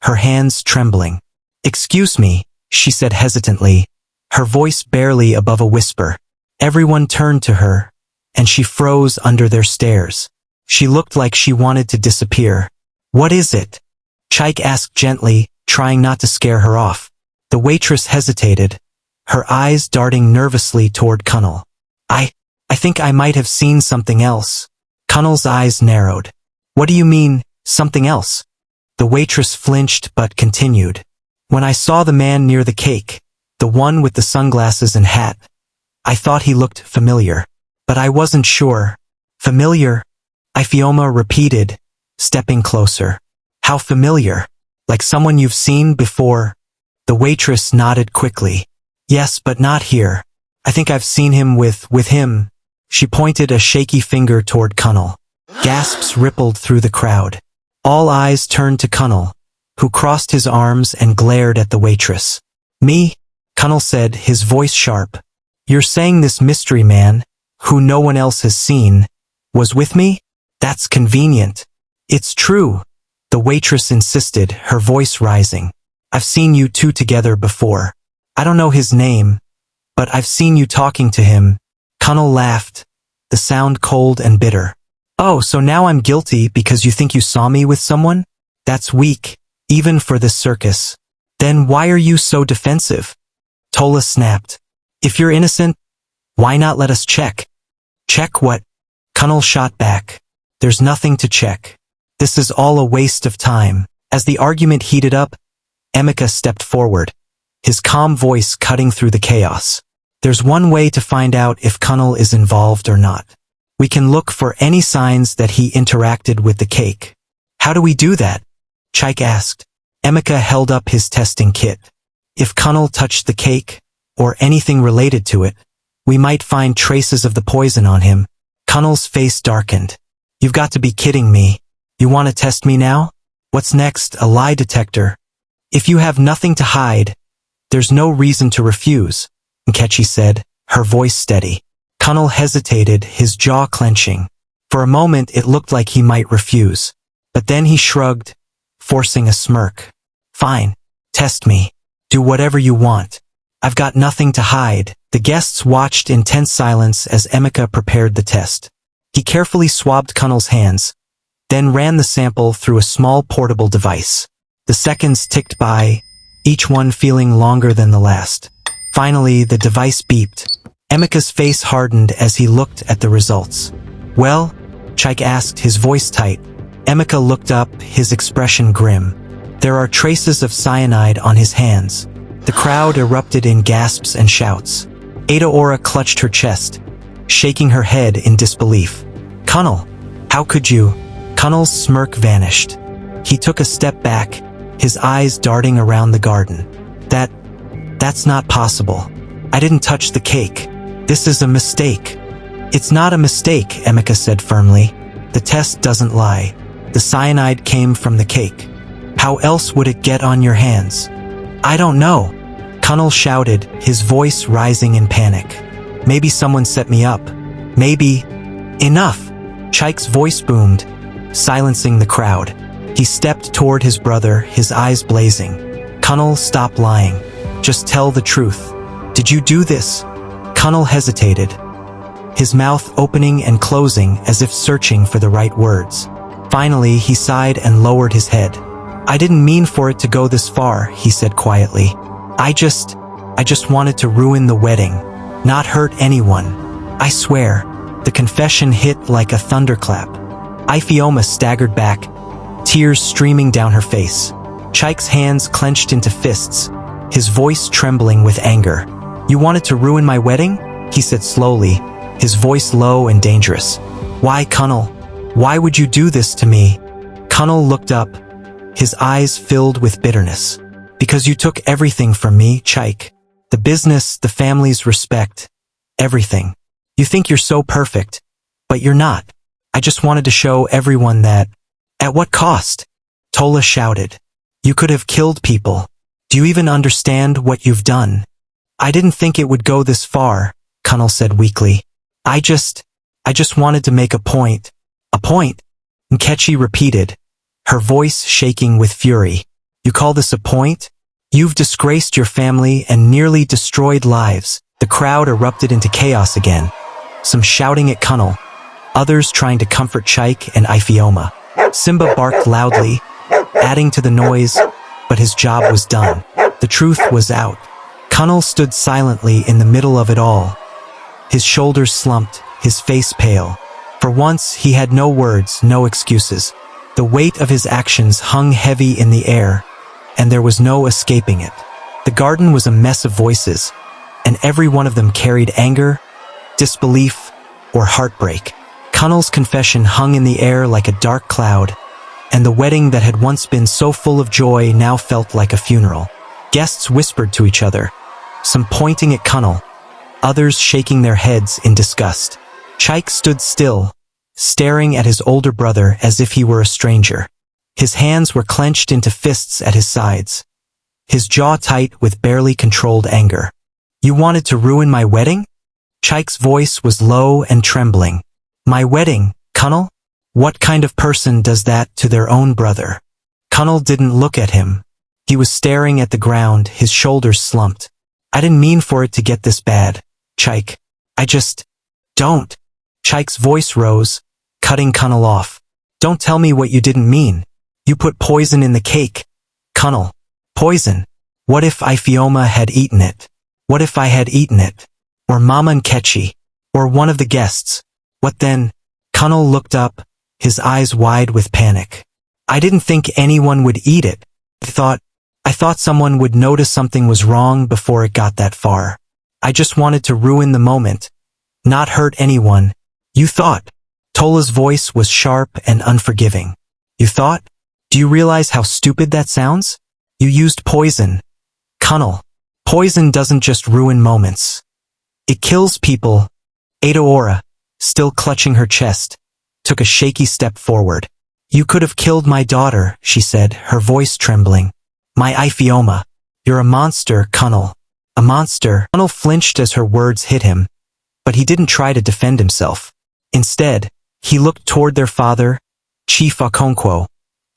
her hands trembling. "Excuse me," she said hesitantly, her voice barely above a whisper. Everyone turned to her, and she froze under their stares. She looked like she wanted to disappear. "What is it?" Chaik asked gently, trying not to scare her off. The waitress hesitated, her eyes darting nervously toward Kunal. I think I might have seen something else." Kunal's eyes narrowed. "What do you mean, something else?" The waitress flinched but continued. "When I saw the man near the cake, the one with the sunglasses and hat, I thought he looked familiar. But I wasn't sure." "Familiar?" Ifeoma repeated, stepping closer. "How familiar? Like someone you've seen before?" The waitress nodded quickly. "Yes, but not here. I think I've seen him with him." She pointed a shaky finger toward Kunal. Gasps rippled through the crowd. All eyes turned to Kunal, who crossed his arms and glared at the waitress. "Me?" Kunal said, his voice sharp. "You're saying this mystery man, who no one else has seen, was with me? That's convenient." "It's true," the waitress insisted, her voice rising. "I've seen you two together before. I don't know his name, but I've seen you talking to him." Kunal laughed, the sound cold and bitter. "Oh, so now I'm guilty because you think you saw me with someone? That's weak, even for this circus. Then why are you so defensive?" Tola snapped. "If you're innocent, why not let us check?" "Check what?" Kunal shot back. "There's nothing to check. This is all a waste of time." As the argument heated up, Emeka stepped forward, his calm voice cutting through the chaos. "There's one way to find out if Kunal is involved or not. We can look for any signs that he interacted with the cake." "How do we do that?" Chaik asked. Emeka held up his testing kit. "If Kunal touched the cake, or anything related to it, we might find traces of the poison on him." Kunal's face darkened. "You've got to be kidding me. You want to test me now? What's next, a lie detector?" "If you have nothing to hide, there's no reason to refuse," Nkechi said, her voice steady. Kunal hesitated, his jaw clenching. For a moment it looked like he might refuse. But then he shrugged, forcing a smirk. "Fine. Test me. Do whatever you want. I've got nothing to hide." The guests watched in tense silence as Emeka prepared the test. He carefully swabbed Kunal's hands, then ran the sample through a small portable device. The seconds ticked by, each one feeling longer than the last. Finally, the device beeped. Emeka's face hardened as he looked at the results. "Well?" Chaik asked, his voice tight. Emeka looked up, his expression grim. "There are traces of cyanide on his hands." The crowd erupted in gasps and shouts. Adaora clutched her chest, shaking her head in disbelief. "Kunal, how could you?" Kunal's smirk vanished. He took a step back, his eyes darting around the garden. That's not possible. I didn't touch the cake. This is a mistake." "It's not a mistake," Emeka said firmly. "The test doesn't lie. The cyanide came from the cake. How else would it get on your hands?" "I don't know," Kunal shouted, his voice rising in panic. "Maybe someone set me up. Maybe—" "Enough!" Chaik's voice boomed, silencing the crowd. He stepped toward his brother, his eyes blazing. "Kunal, stop lying. Just tell the truth. Did you do this?" Kunal hesitated, his mouth opening and closing as if searching for the right words. Finally, he sighed and lowered his head. "I didn't mean for it to go this far," he said quietly. I just wanted to ruin the wedding, not hurt anyone. I swear." The confession hit like a thunderclap. Ifeoma staggered back, tears streaming down her face. Chaik's hands clenched into fists, his voice trembling with anger. "You wanted to ruin my wedding?" he said slowly, his voice low and dangerous. "Why, Kunal? Why would you do this to me?" Kunal looked up, his eyes filled with bitterness. "Because you took everything from me, Chaik. The business, the family's respect, everything. You think you're so perfect, but you're not. I just wanted to show everyone that—" "At what cost?" Tola shouted. "You could have killed people. Do you even understand what you've done?" "I didn't think it would go this far," Kunal said weakly. I just wanted to make a point." "A point?" Nkechi repeated, her voice shaking with fury. You call this a point? You've disgraced your family and nearly destroyed lives. The crowd erupted into chaos again. Some shouting at Kunnal, others trying to comfort Chike and Ifeoma. Simba barked loudly, adding to the noise, but his job was done. The truth was out. Kunnal stood silently in the middle of it all. His shoulders slumped, his face pale. For once, he had no words, no excuses. The weight of his actions hung heavy in the air, and there was no escaping it. The garden was a mess of voices, and every one of them carried anger, disbelief, or heartbreak. Kunnal's confession hung in the air like a dark cloud, and the wedding that had once been so full of joy now felt like a funeral. Guests whispered to each other, some pointing at Kunnal, others shaking their heads in disgust. Chike stood still, staring at his older brother as if he were a stranger. His hands were clenched into fists at his sides, his jaw tight with barely controlled anger. You wanted to ruin my wedding? Chike's voice was low and trembling. My wedding, Kunnal? What kind of person does that to their own brother? Kunnal didn't look at him. He was staring at the ground, his shoulders slumped. I didn't mean for it to get this bad, Chike. I just... Don't. Chike's voice rose, cutting Kunnal off. Don't tell me what you didn't mean. You put poison in the cake. Kunnal. Poison. What if Ifeoma had eaten it? What if I had eaten it? Or Mama Nkechi? Or one of the guests? What then? Kunnal looked up, his eyes wide with panic. I didn't think anyone would eat it. I thought someone would notice something was wrong before it got that far. I just wanted to ruin the moment, not hurt anyone. You thought. Tola's voice was sharp and unforgiving. You thought? Do you realize how stupid that sounds? You used poison. Kunnal. Poison doesn't just ruin moments. It kills people. Aotearoa, still clutching her chest, took a shaky step forward. You could have killed my daughter, she said, her voice trembling. My Ifeoma. You're a monster, Kunnal. A monster. Kunnal flinched as her words hit him, but he didn't try to defend himself. Instead, he looked toward their father, Chief Okonkwo,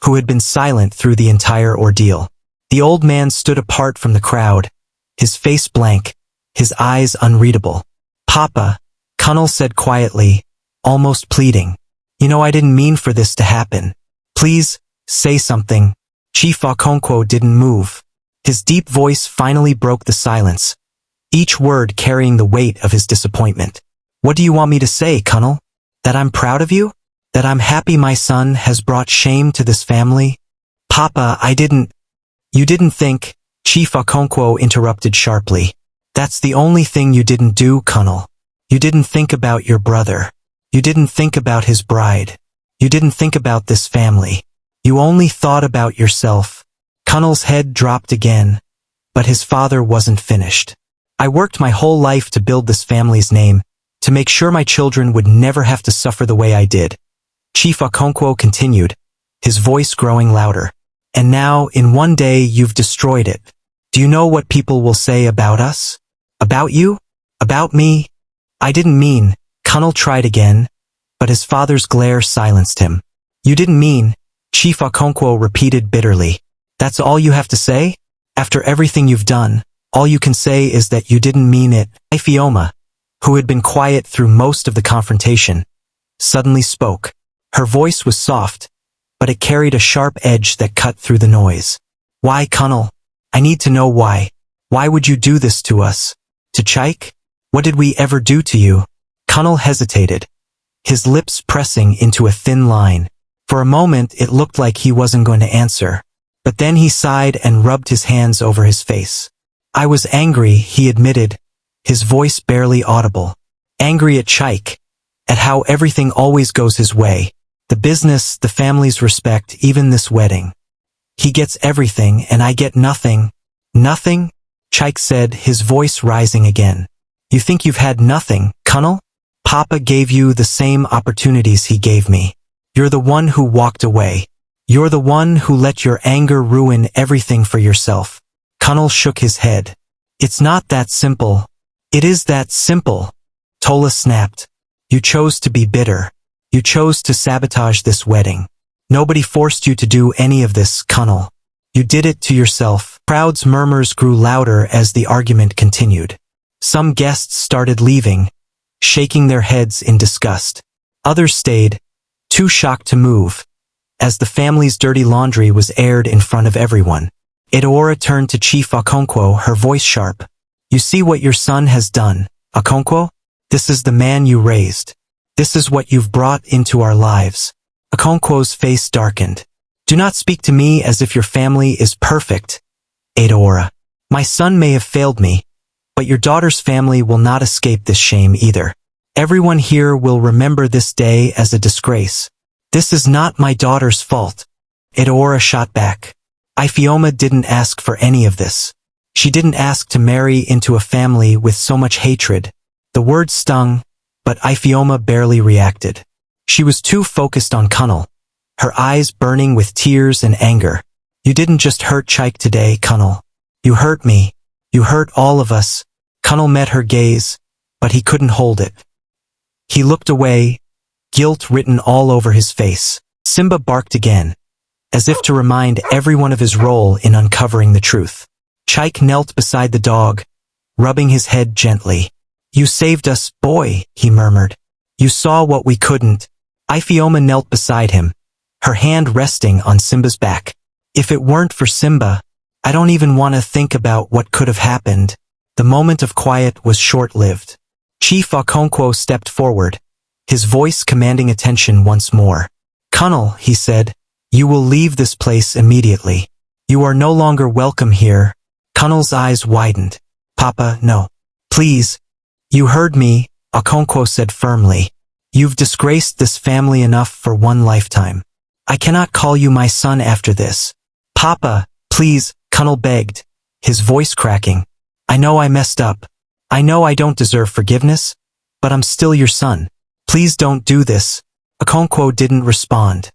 who had been silent through the entire ordeal. The old man stood apart from the crowd, his face blank, his eyes unreadable. Papa, Kunnal said quietly, almost pleading. You know I didn't mean for this to happen. Please, say something. Chief Okonkwo didn't move. His deep voice finally broke the silence, each word carrying the weight of his disappointment. What do you want me to say, Kunnal? That I'm proud of you? That I'm happy my son has brought shame to this family? Papa, You didn't think, Chief Okonkwo interrupted sharply. That's the only thing you didn't do, Kunnal. You didn't think about your brother. You didn't think about his bride. You didn't think about this family. You only thought about yourself. Kunnal's head dropped again, but his father wasn't finished. I worked my whole life to build this family's name, to make sure my children would never have to suffer the way I did. Chief Okonkwo continued, his voice growing louder. And now, in one day, you've destroyed it. Do you know what people will say about us? About you? About me? I didn't mean. Kunnal tried again, but his father's glare silenced him. You didn't mean, Chief Okonkwo repeated bitterly. That's all you have to say? After everything you've done, all you can say is that you didn't mean it. Ifeoma, who had been quiet through most of the confrontation, suddenly spoke. Her voice was soft, but it carried a sharp edge that cut through the noise. Why, Kunnal? I need to know why. Why would you do this to us? To Chike? What did we ever do to you? Kunnal hesitated, his lips pressing into a thin line. For a moment, it looked like he wasn't going to answer. But then he sighed and rubbed his hands over his face. I was angry, he admitted, his voice barely audible. Angry at Chike, at how everything always goes his way. The business, the family's respect, even this wedding. He gets everything and I get nothing. Nothing? Chike said, his voice rising again. You think you've had nothing, Kunnal? Papa gave you the same opportunities he gave me. You're the one who walked away. You're the one who let your anger ruin everything for yourself. Kunnal shook his head. It's not that simple. It is that simple. Tola snapped. You chose to be bitter. You chose to sabotage this wedding. Nobody forced you to do any of this, Cunnel. You did it to yourself. Crowd's murmurs grew louder as the argument continued. Some guests started leaving, shaking their heads in disgust. Others stayed, too shocked to move, as the family's dirty laundry was aired in front of everyone. Edaora turned to Chief Okonkwo, her voice sharp. You see what your son has done, Okonkwo? This is the man you raised. This is what you've brought into our lives. Okonkwo's face darkened. Do not speak to me as if your family is perfect, Edaora. My son may have failed me, but your daughter's family will not escape this shame either. Everyone here will remember this day as a disgrace. This is not my daughter's fault. Edaora shot back. Ifeoma didn't ask for any of this. She didn't ask to marry into a family with so much hatred. The word stung, but Ifeoma barely reacted. She was too focused on Cunnel, her eyes burning with tears and anger. You didn't just hurt Chike today, Cunnel. You hurt me. You hurt all of us. Cunnel met her gaze, but he couldn't hold it. He looked away, guilt written all over his face. Simba barked again, as if to remind everyone of his role in uncovering the truth. Chike knelt beside the dog, rubbing his head gently. You saved us, boy, he murmured. You saw what we couldn't. Ifeoma knelt beside him, her hand resting on Simba's back. If it weren't for Simba, I don't even want to think about what could have happened. The moment of quiet was short-lived. Chief Okonkwo stepped forward, his voice commanding attention once more. Cunnel, he said, you will leave this place immediately. You are no longer welcome here. Cunnel's eyes widened. Papa, no. Please. You heard me, Okonkwo said firmly. You've disgraced this family enough for one lifetime. I cannot call you my son after this. Papa, please, Cunnel begged, his voice cracking. I know I messed up. I know I don't deserve forgiveness, but I'm still your son. Please don't do this. Okonkwo didn't respond.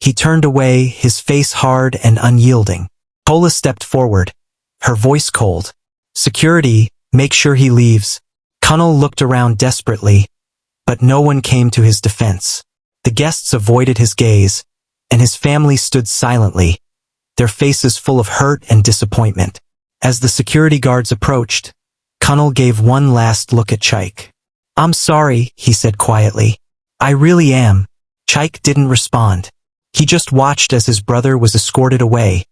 He turned away, his face hard and unyielding. Kola stepped forward, her voice cold. Security, make sure he leaves. Cunnel looked around desperately, but no one came to his defense. The guests avoided his gaze, and his family stood silently, their faces full of hurt and disappointment. As the security guards approached, Cunnel gave one last look at Chike. I'm sorry, he said quietly. I really am. Chike didn't respond. He just watched as his brother was escorted away,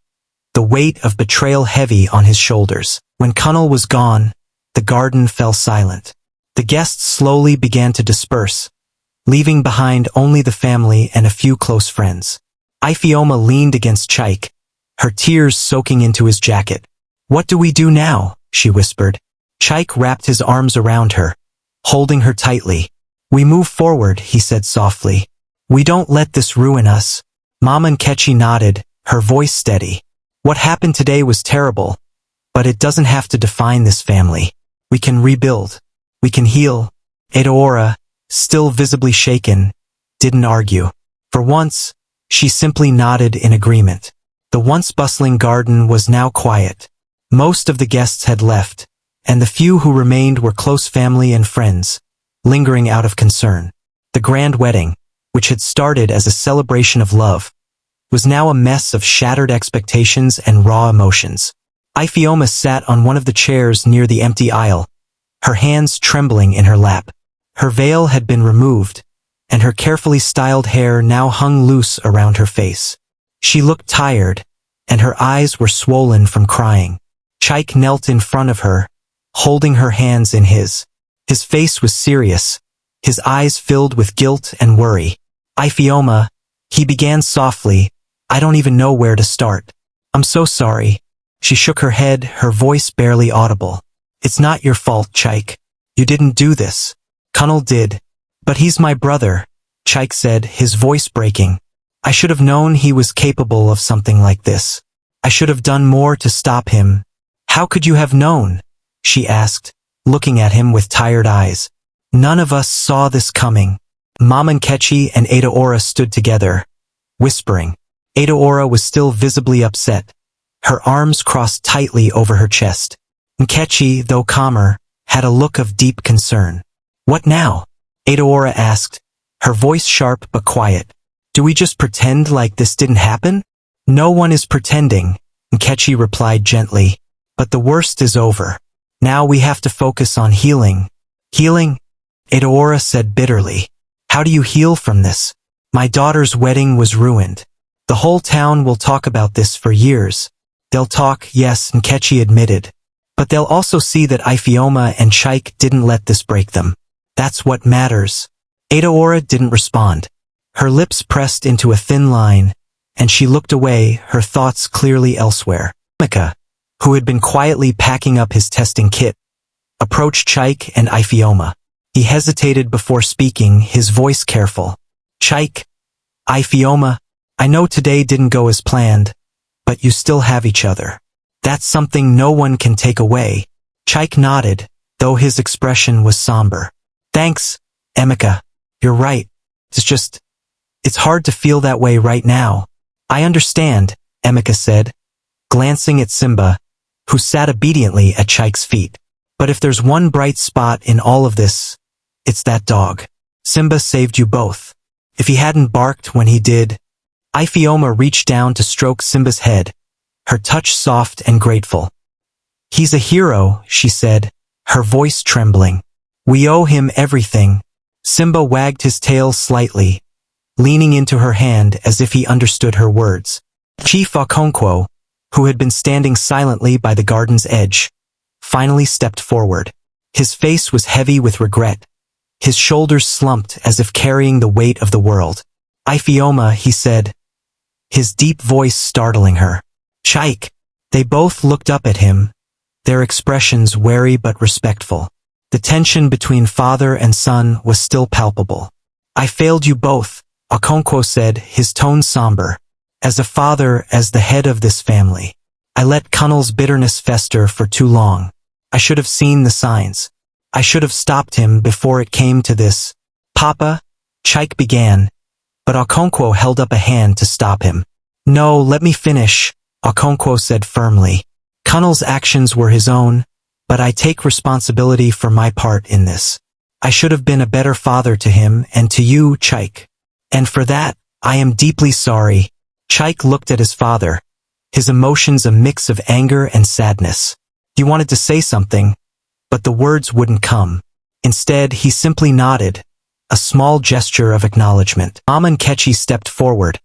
the weight of betrayal heavy on his shoulders. When Cunnel was gone, the garden fell silent. The guests slowly began to disperse, leaving behind only the family and a few close friends. Ifeoma leaned against Chike, her tears soaking into his jacket. What do we do now? She whispered. Chike wrapped his arms around her, holding her tightly. We move forward, he said softly. We don't let this ruin us. Mama Nkechi nodded, her voice steady. What happened today was terrible, but it doesn't have to define this family. We can rebuild. We can heal. Edaora, still visibly shaken, didn't argue. For once, she simply nodded in agreement. The once bustling garden was now quiet. Most of the guests had left, and the few who remained were close family and friends, lingering out of concern. The grand wedding, which had started as a celebration of love, was now a mess of shattered expectations and raw emotions. Ifeoma sat on one of the chairs near the empty aisle, her hands trembling in her lap. Her veil had been removed, and her carefully styled hair now hung loose around her face. She looked tired, and her eyes were swollen from crying. Chike knelt in front of her, holding her hands in his. His face was serious, his eyes filled with guilt and worry. Ifeoma, he began softly, I don't even know where to start. I'm so sorry. She shook her head, her voice barely audible. It's not your fault, Chike. You didn't do this. Cunnel did. But he's my brother, Chike said, his voice breaking. I should have known he was capable of something like this. I should have done more to stop him. How could you have known? She asked, looking at him with tired eyes. None of us saw this coming. Mama Nkechi and Edaora stood together, whispering. Edaora was still visibly upset, her arms crossed tightly over her chest. Nkechi, though calmer, had a look of deep concern. What now? Edaora asked, her voice sharp but quiet. Do we just pretend like this didn't happen? No one is pretending, Nkechi replied gently. But the worst is over. Now we have to focus on healing. Healing? Edaora said bitterly. How do you heal from this? My daughter's wedding was ruined. The whole town will talk about this for years. They'll talk, yes, Nkechi admitted. But they'll also see that Ifeoma and Chaik didn't let this break them. That's what matters. Edaora didn't respond. Her lips pressed into a thin line, and she looked away, her thoughts clearly elsewhere. Mika, who had been quietly packing up his testing kit, approached Chaik and Ifeoma. He hesitated before speaking, his voice careful. Chaik, Ifeoma, I know today didn't go as planned, but you still have each other. That's something no one can take away. Chaik nodded, though his expression was somber. Thanks, Emika. You're right. It's hard to feel that way right now. I understand, Emika said, glancing at Simba, who sat obediently at Chaik's feet. But if there's one bright spot in all of this, it's that dog. Simba saved you both. If he hadn't barked when he did. Ifeoma reached down to stroke Simba's head, her touch soft and grateful. He's a hero, she said, her voice trembling. We owe him everything. Simba wagged his tail slightly, leaning into her hand as if he understood her words. Chief Okonkwo, who had been standing silently by the garden's edge, finally stepped forward. His face was heavy with regret. His shoulders slumped as if carrying the weight of the world. Ifeoma, he said, his deep voice startling her. Chaik. They both looked up at him, their expressions wary but respectful. The tension between father and son was still palpable. I failed you both, Okonkwo said, his tone somber. As a father, as the head of this family. I let Kunnel's bitterness fester for too long. I should have seen the signs. I should have stopped him before it came to this. Papa, Chaik began, but Okonkwo held up a hand to stop him. No, let me finish, Okonkwo said firmly. Kunnel's actions were his own, but I take responsibility for my part in this. I should have been a better father to him and to you, Chaik. And for that, I am deeply sorry. Chaik looked at his father, his emotions a mix of anger and sadness. He wanted to say something, but the words wouldn't come. Instead, he simply nodded, a small gesture of acknowledgement. Mama Nkechi stepped forward,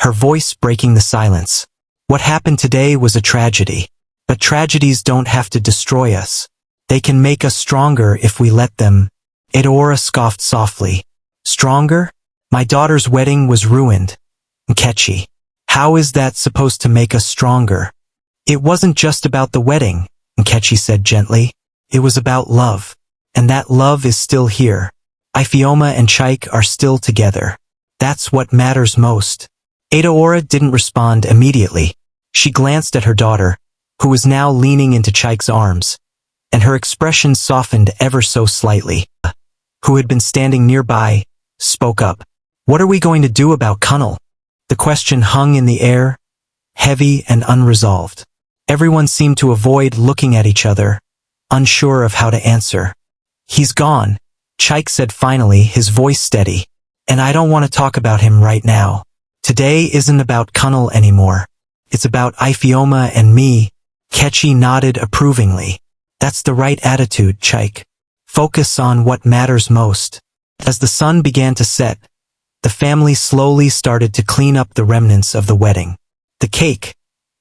her voice breaking the silence. What happened today was a tragedy. But tragedies don't have to destroy us. They can make us stronger if we let them. Edaora scoffed softly. Stronger? My daughter's wedding was ruined. Nkechi. How is that supposed to make us stronger? It wasn't just about the wedding, Nkechi said gently. It was about love. And that love is still here. Ifeoma and Chaik are still together. That's what matters most. Edaora didn't respond immediately. She glanced at her daughter, who was now leaning into Chaik's arms, and her expression softened ever so slightly. Who had been standing nearby, spoke up. What are we going to do about Kunnel? The question hung in the air, heavy and unresolved. Everyone seemed to avoid looking at each other, unsure of how to answer. He's gone, Chaik said finally, his voice steady. And I don't want to talk about him right now. Today isn't about Kunnel anymore. It's about Ifeoma and me. Nkechi nodded approvingly. That's the right attitude, Chaik. Focus on what matters most. As the sun began to set, the family slowly started to clean up the remnants of the wedding. The cake,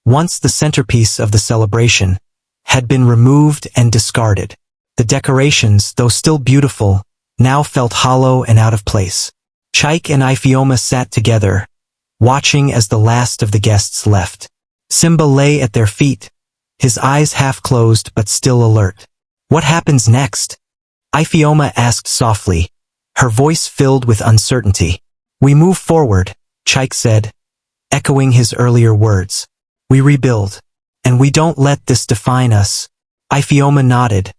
once the centerpiece of the celebration, had been removed and discarded. The decorations, though still beautiful, now felt hollow and out of place. Chaik and Ifeoma sat together, watching as the last of the guests left. Simba lay at their feet, his eyes half closed but still alert. What happens next? Ifeoma asked softly, her voice filled with uncertainty. We move forward, Chaik said, echoing his earlier words. We rebuild. And we don't let this define us. Ifeoma nodded,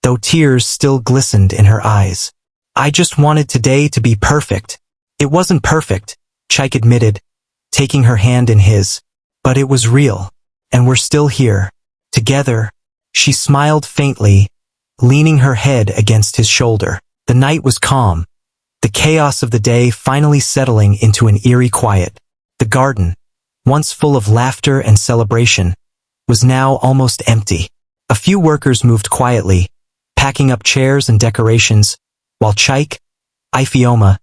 though tears still glistened in her eyes. I just wanted today to be perfect. It wasn't perfect, Chaik admitted, taking her hand in his. But it was real. And we're still here. Together. She smiled faintly, leaning her head against his shoulder. The night was calm, the chaos of the day finally settling into an eerie quiet. The garden, once full of laughter and celebration, was now almost empty. A few workers moved quietly, packing up chairs and decorations, while Chaik, Iphioma,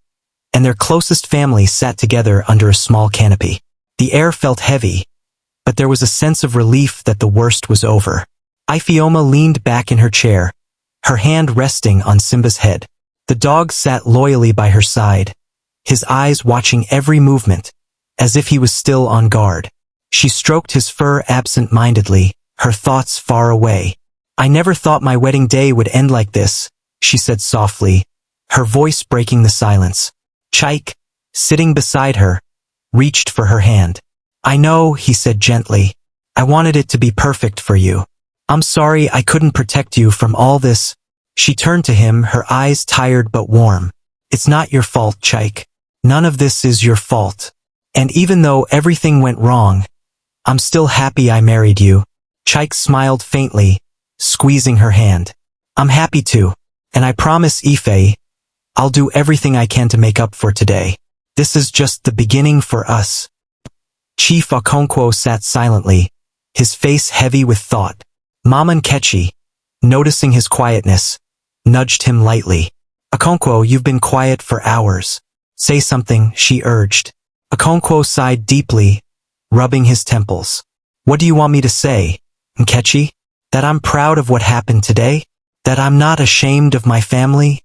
and their closest family sat together under a small canopy. The air felt heavy, but there was a sense of relief that the worst was over. Iphioma leaned back in her chair, her hand resting on Simba's head. The dog sat loyally by her side, his eyes watching every movement, as if he was still on guard. She stroked his fur absent-mindedly, her thoughts far away. "I never thought my wedding day would end like this," she said softly, her voice breaking the silence. Chaik, sitting beside her, reached for her hand. "I know," he said gently. "I wanted it to be perfect for you. I'm sorry I couldn't protect you from all this." She turned to him, her eyes tired but warm. "It's not your fault, Chaik. None of this is your fault. And even though everything went wrong, I'm still happy I married you." Chaik smiled faintly, squeezing her hand. "I'm happy too, and I promise Ife, I'll do everything I can to make up for today. This is just the beginning for us." Chief Okonkwo sat silently, his face heavy with thought. Mama Nkechi, noticing his quietness, nudged him lightly. "Okonkwo, you've been quiet for hours. Say something," she urged. Okonkwo sighed deeply, rubbing his temples. "What do you want me to say, Nkechi? That I'm proud of what happened today? That I'm not ashamed of my family?"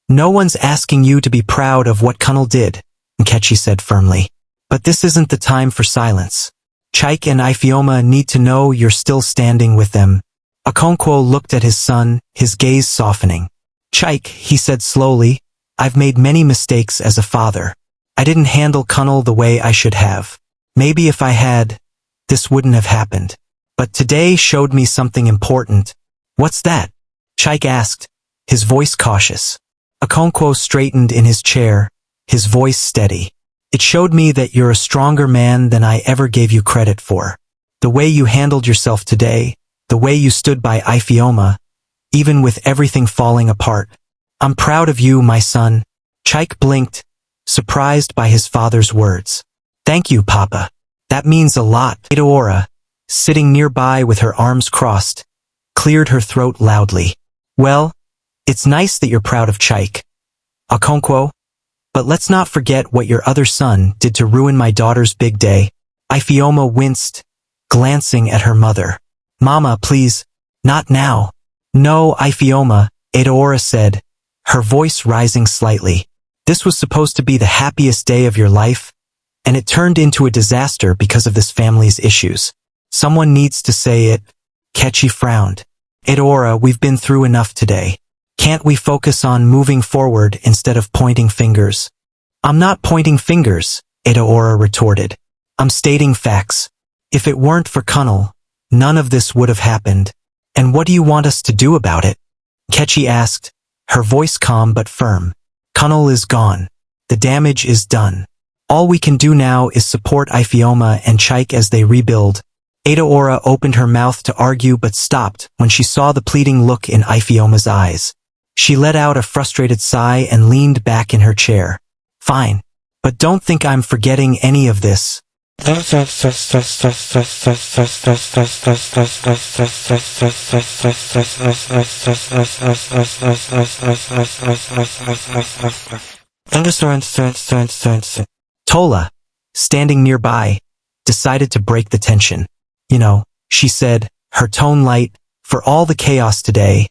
"No one's asking you to be proud of what Kunal did," Nkechi said firmly. "But this isn't the time for silence. Chaik and Iphioma need to know you're still standing with them." Okonkwo looked at his son, his gaze softening. "Chaik," he said slowly, "I've made many mistakes as a father. I didn't handle Kunal the way I should have. Maybe if I had, this wouldn't have happened. But today showed me something important." "What's that?" Chaik asked, his voice cautious. Okonkwo straightened in his chair, his voice steady. "It showed me that you're a stronger man than I ever gave you credit for. The way you handled yourself today, the way you stood by Iphioma, even with everything falling apart. I'm proud of you, my son." Chaik blinked, surprised by his father's words. "Thank you, Papa. That means a lot." Edaora, sitting nearby with her arms crossed, cleared her throat loudly. "Well, it's nice that you're proud of Chaik, Okonkwo, but let's not forget what your other son did to ruin my daughter's big day." Iphioma winced, glancing at her mother. "Mama, please, not now." "No, Iphioma," Edaora said, her voice rising slightly. "This was supposed to be the happiest day of your life, and it turned into a disaster because of this family's issues. Someone needs to say it." Kechi frowned. "Edaora, we've been through enough today. Can't we focus on moving forward instead of pointing fingers?" "I'm not pointing fingers," Edaora retorted. "I'm stating facts. If it weren't for Kunal, none of this would have happened. And what do you want us to do about it?" Kechi asked, her voice calm but firm. "Kunal is gone. The damage is done. All we can do now is support Iphioma and Chaik as they rebuild." Edaora opened her mouth to argue but stopped when she saw the pleading look in Iphioma's eyes. She let out a frustrated sigh and leaned back in her chair. "Fine. But don't think I'm forgetting any of this." Tola, standing nearby, decided to break the tension. "You know," she said, her tone light, "for all the chaos today,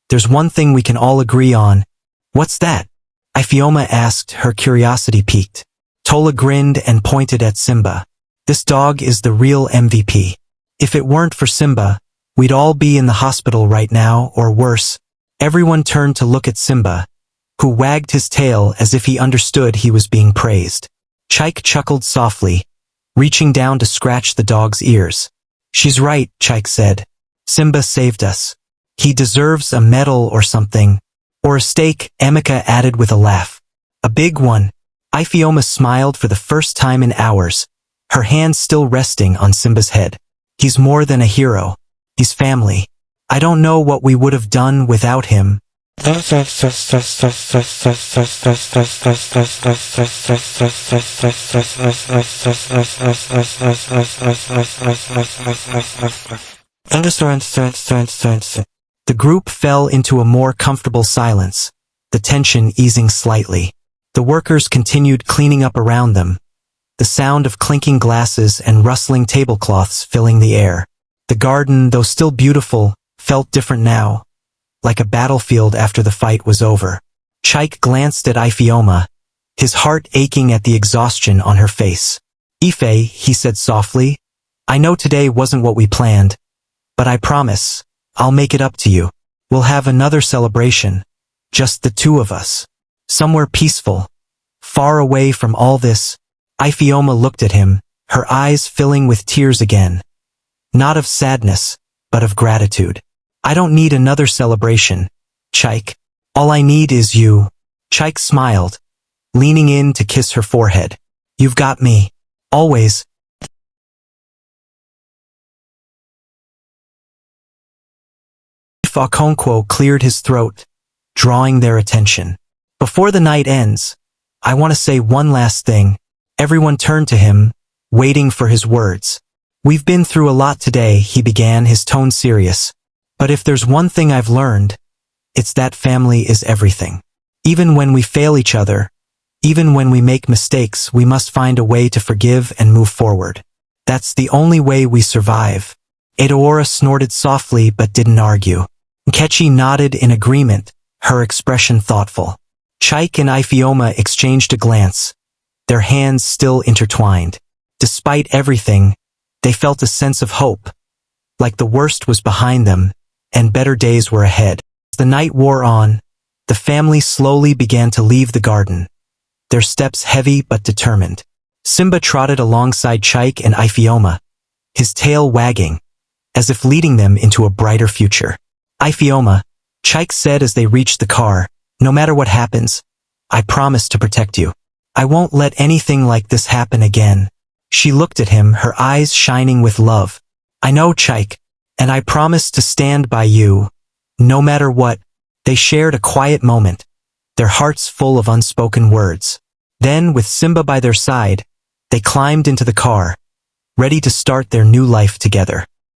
there's one thing we can all agree on." "What's that?" Iphioma asked, her curiosity piqued. Tola grinned and pointed at Simba. "This dog is the real MVP. If it weren't for Simba, we'd all be in the hospital right now, or worse." Everyone turned to look at Simba, who wagged his tail as if he understood he was being praised. Chaik chuckled softly, reaching down to scratch the dog's ears. "She's right," Chaik said. "Simba saved us. He deserves a medal or something. Or a steak," Emeka added with a laugh. "A big one." Iphioma smiled for the first time in hours, her hand still resting on Simba's head. "He's more than a hero. He's family. I don't know what we would have done without him." The group fell into a more comfortable silence, the tension easing slightly. The workers continued cleaning up around them, the sound of clinking glasses and rustling tablecloths filling the air. The garden, though still beautiful, felt different now, like a battlefield after the fight was over. Chaik glanced at Ifeoma, his heart aching at the exhaustion on her face. "Ife," he said softly, "I know today wasn't what we planned, but I promise, I'll make it up to you. We'll have another celebration, just the two of us. Somewhere peaceful, far away from all this." Ifeoma looked at him, her eyes filling with tears again. Not of sadness, but of gratitude. "I don't need another celebration, Chaik. All I need is you." Chaik smiled, leaning in to kiss her forehead. "You've got me. Always." Okonkwo cleared his throat, drawing their attention. "Before the night ends, I want to say one last thing." Everyone turned to him, waiting for his words. "We've been through a lot today," he began, his tone serious. "But if there's one thing I've learned, it's that family is everything. Even when we fail each other, even when we make mistakes, we must find a way to forgive and move forward. That's the only way we survive." Edoora snorted softly but didn't argue. Nkechi nodded in agreement, her expression thoughtful. Chaik and Ifeoma exchanged a glance, their hands still intertwined. Despite everything, they felt a sense of hope, like the worst was behind them, and better days were ahead. As the night wore on, the family slowly began to leave the garden, their steps heavy but determined. Simba trotted alongside Chaik and Ifeoma, his tail wagging, as if leading them into a brighter future. "Ifeoma," Chaik said as they reached the car, "no matter what happens, I promise to protect you. I won't let anything like this happen again." She looked at him, her eyes shining with love. "I know, Chaik, and I promise to stand by you, no matter what." They shared a quiet moment, their hearts full of unspoken words. Then, with Simba by their side, they climbed into the car, ready to start their new life together.